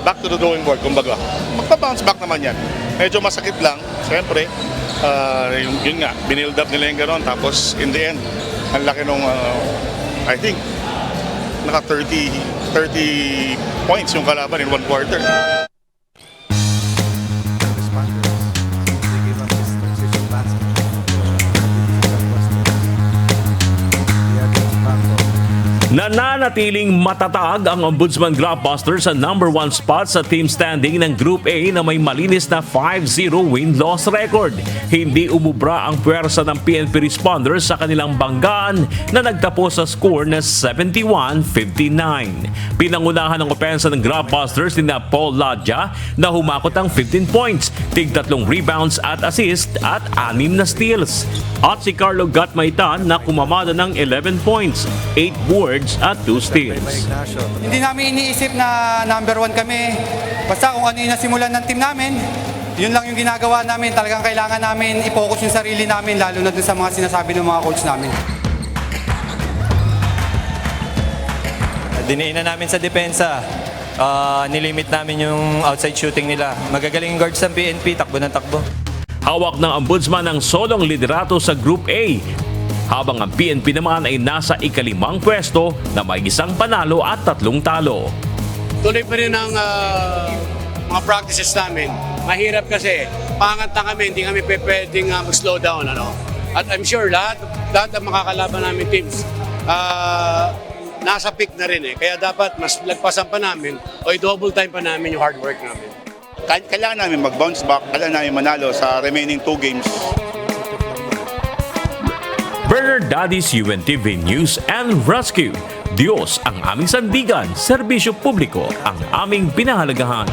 back to the drawing board, kumbaga. Magpa-bounce back naman yan. Medyo masakit lang, siyempre. Yun nga, binild up nila yung gano'n. Tapos in the end, ang laki nung, I think, naka 30 points yung kalaban in one quarter. Nananatiling matatag ang Ombudsman Blockbusters sa number 1 spot sa team standing ng Group A na may malinis na 5-0 win-loss record. Hindi umubra ang puwersa ng PNP responders sa kanilang banggaan na nagtapos sa score na 71-59. Pinangunahan ng opensa ng Blockbusters ni Paul Ladja na humakot ang 15 points, tig-3 rebounds at assist at 6 na steals. At si Carlo Gatmaitan na kumamada ng 11 points, 8 boards at 2 steals. Hindi namin iniisip na number 1 kami. Basta kung ano yung nasimulan ng team namin, yun lang yung ginagawa namin. Talagang kailangan namin i-focus yung sarili namin, lalo na dun sa mga sinasabi ng mga coach namin. Diniin na namin sa depensa. Nilimit namin yung outside shooting nila. Magagaling yung guards ng PNP, takbo ng takbo. Hawak ng Ombudsman ang solong liderato sa Group A, habang ang PNP naman ay nasa ikalimang pwesto na may 1 panalo at 3 talo. Tuloy pa rin ang mga practices namin. Mahirap kasi, pangat na kami, hindi kami pwedeng mag-slow down. At I'm sure lahat ng makakalaban namin teams, nasa peak na rin eh. Kaya dapat mas lagpasan pa namin o i-double time pa namin yung hard work namin. Kailangan namin mag-bounce back, kailangan namin manalo sa remaining 2 games. Bernard Daddy's UNTV News and Rescue. Diyos ang aming sandigan, serbisyo publiko ang aming pinahalagahan.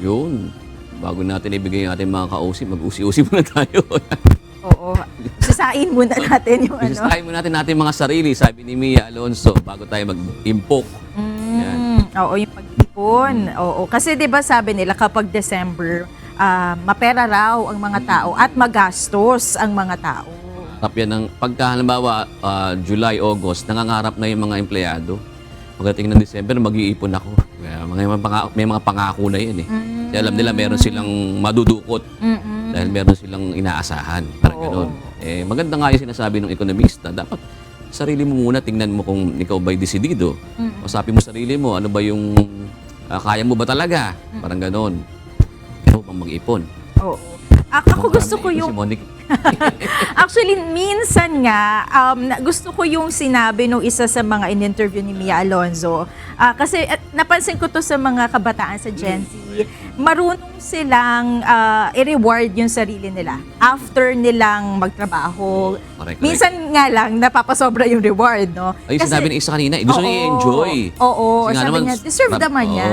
Yun. Bago natin ibigay ang ating mga ka-OC, mag-usi-usi muna tayo. Oo. Sisain muna natin yung ano. Sisain muna natin mga sarili, sabi ni Mia Alonso, bago tayo mag-impok. Oo, yung pag-ipon. Oo, kasi 'di ba sabi nila kapag December, mapera raw ang mga tao at magastos ang mga tao. Tapos yan ng pagka halimbawa July, August, nangangarap na yung mga empleyado. Pagdating ng December, mag-iipon ako. May mga pangako na yan eh. Kasi alam nila meron silang madudukot dahil meron silang inaasahan. Parang gano'n. Eh, maganda nga yung sinasabi ng ekonomista. Dapat sarili mo muna, tingnan mo kung ikaw ba'y desidido. Usapin mo sarili mo, ano ba yung kaya mo ba talaga? Parang gano'n. Pero pang mag-ipon. Oo. Ako gusto ko yung... Actually, minsan nga, gusto ko yung sinabi nung isa sa mga in-interview ni Mia Alonso. Kasi napansin ko to sa mga kabataan sa Gen Z. Marunong silang i-reward yung sarili nila after nilang magtrabaho. Correct. Minsan nga lang, napapasobra yung reward, no? Ay, sinabi ng isa kanina, gusto niya i-enjoy. Oo, Kasi sabi naman, niya, deserve naman niya.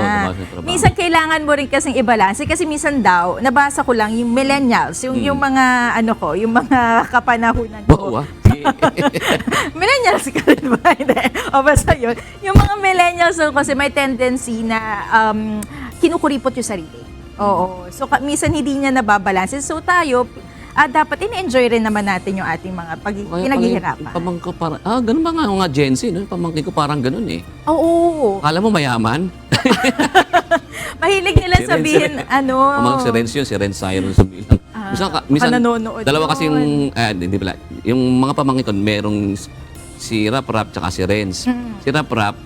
Minsan kailangan mo rin kasing i-balance. Kasi minsan daw, nabasa ko lang yung millennials, yung mga, yung mga kapanahunan ko. Millennials ka rin ba? O basta yun. Yung mga millennials kasi may tendency na kinukuripot yung sarili. Oo. So, minsan hindi niya nababalansin. So, tayo, dapat in-enjoy rin naman natin yung ating mga pinaghihirapan. Pamangkin ko parang, ganun ba nga mga Gen Z, no? Pamangkin ko parang ganun eh. Oo. Akala mo mayaman? Mahilig nila sabihin, Pamangkin si Renz yun, si Renz Siron sabihin. Minsan nanonood dalawa yun. kasi yung, hindi pala, yung mga pamangkin ko, merong Si Rap tsaka si Renz. Si Rap,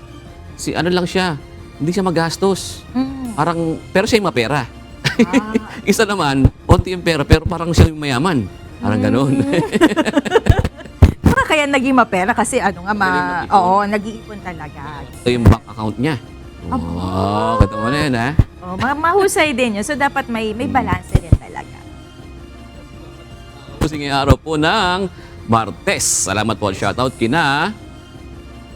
si ano lang siya, hindi siya magastos. Parang, pero siya yung mapera. Isa naman, onti yung pera, pero parang siya yung mayaman. Parang ganun. Baka kaya naging mapera kasi oo, nag-iipon talaga. Ito yung bank account niya. Kata mo na yun, ha? Oh, mahusay din yun. So, dapat may balance din talaga. Pusing araw po ng Martes. Salamat po. Shoutout kina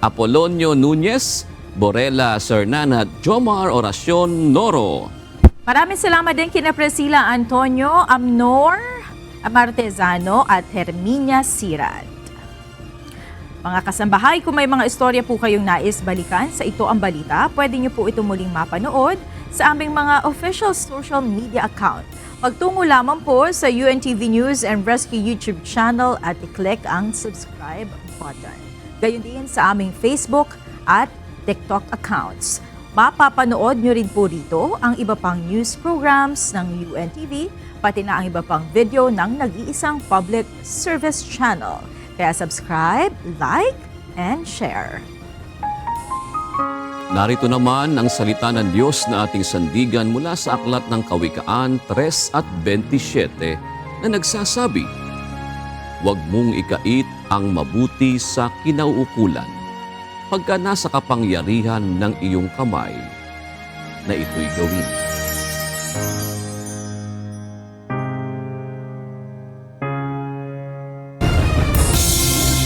Apolonio Nunez, Borela Sernan at Jomar Oracion Noro. Maraming salamat din kina Priscilla Antonio, Amnor Martezano at Herminia Sirat. Mga kasambahay, kung may mga istorya po kayong nais balikan sa Ito ang Balita, pwede niyo po ito muling mapanood sa aming mga official social media account. Magtungo lamang po sa UNTV News and Rescue YouTube channel at i-click ang subscribe button. Gayon din sa aming Facebook at TikTok accounts. Mapapanood nyo rin po rito ang iba pang news programs ng UNTV, pati na ang iba pang video ng nag-iisang public service channel. Kaya subscribe, like, and share. Narito naman ang salita ng Diyos na ating sandigan mula sa Aklat ng Kawikaan 3:27 na nagsasabi, "Huwag mong ikait ang mabuti sa kinauukulan, pagka nasa kapangyarihan ng iyong kamay na ito'y gawin."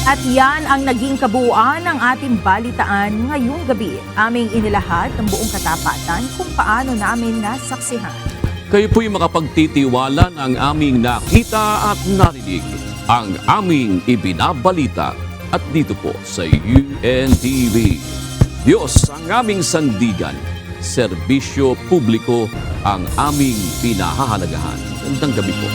At yan ang naging kabuuan ng ating balitaan ngayong gabi. Aming inilahad ng buong katapatan kung paano namin nasaksihan. Kayo po'y makapagtitiwala ng aming nakita at narinig, ang aming ibinabalita at dito po sa UNTV. Diyos ang aming sandigan, serbisyo publiko ang aming pinahahalagahan. Magandang gabi po.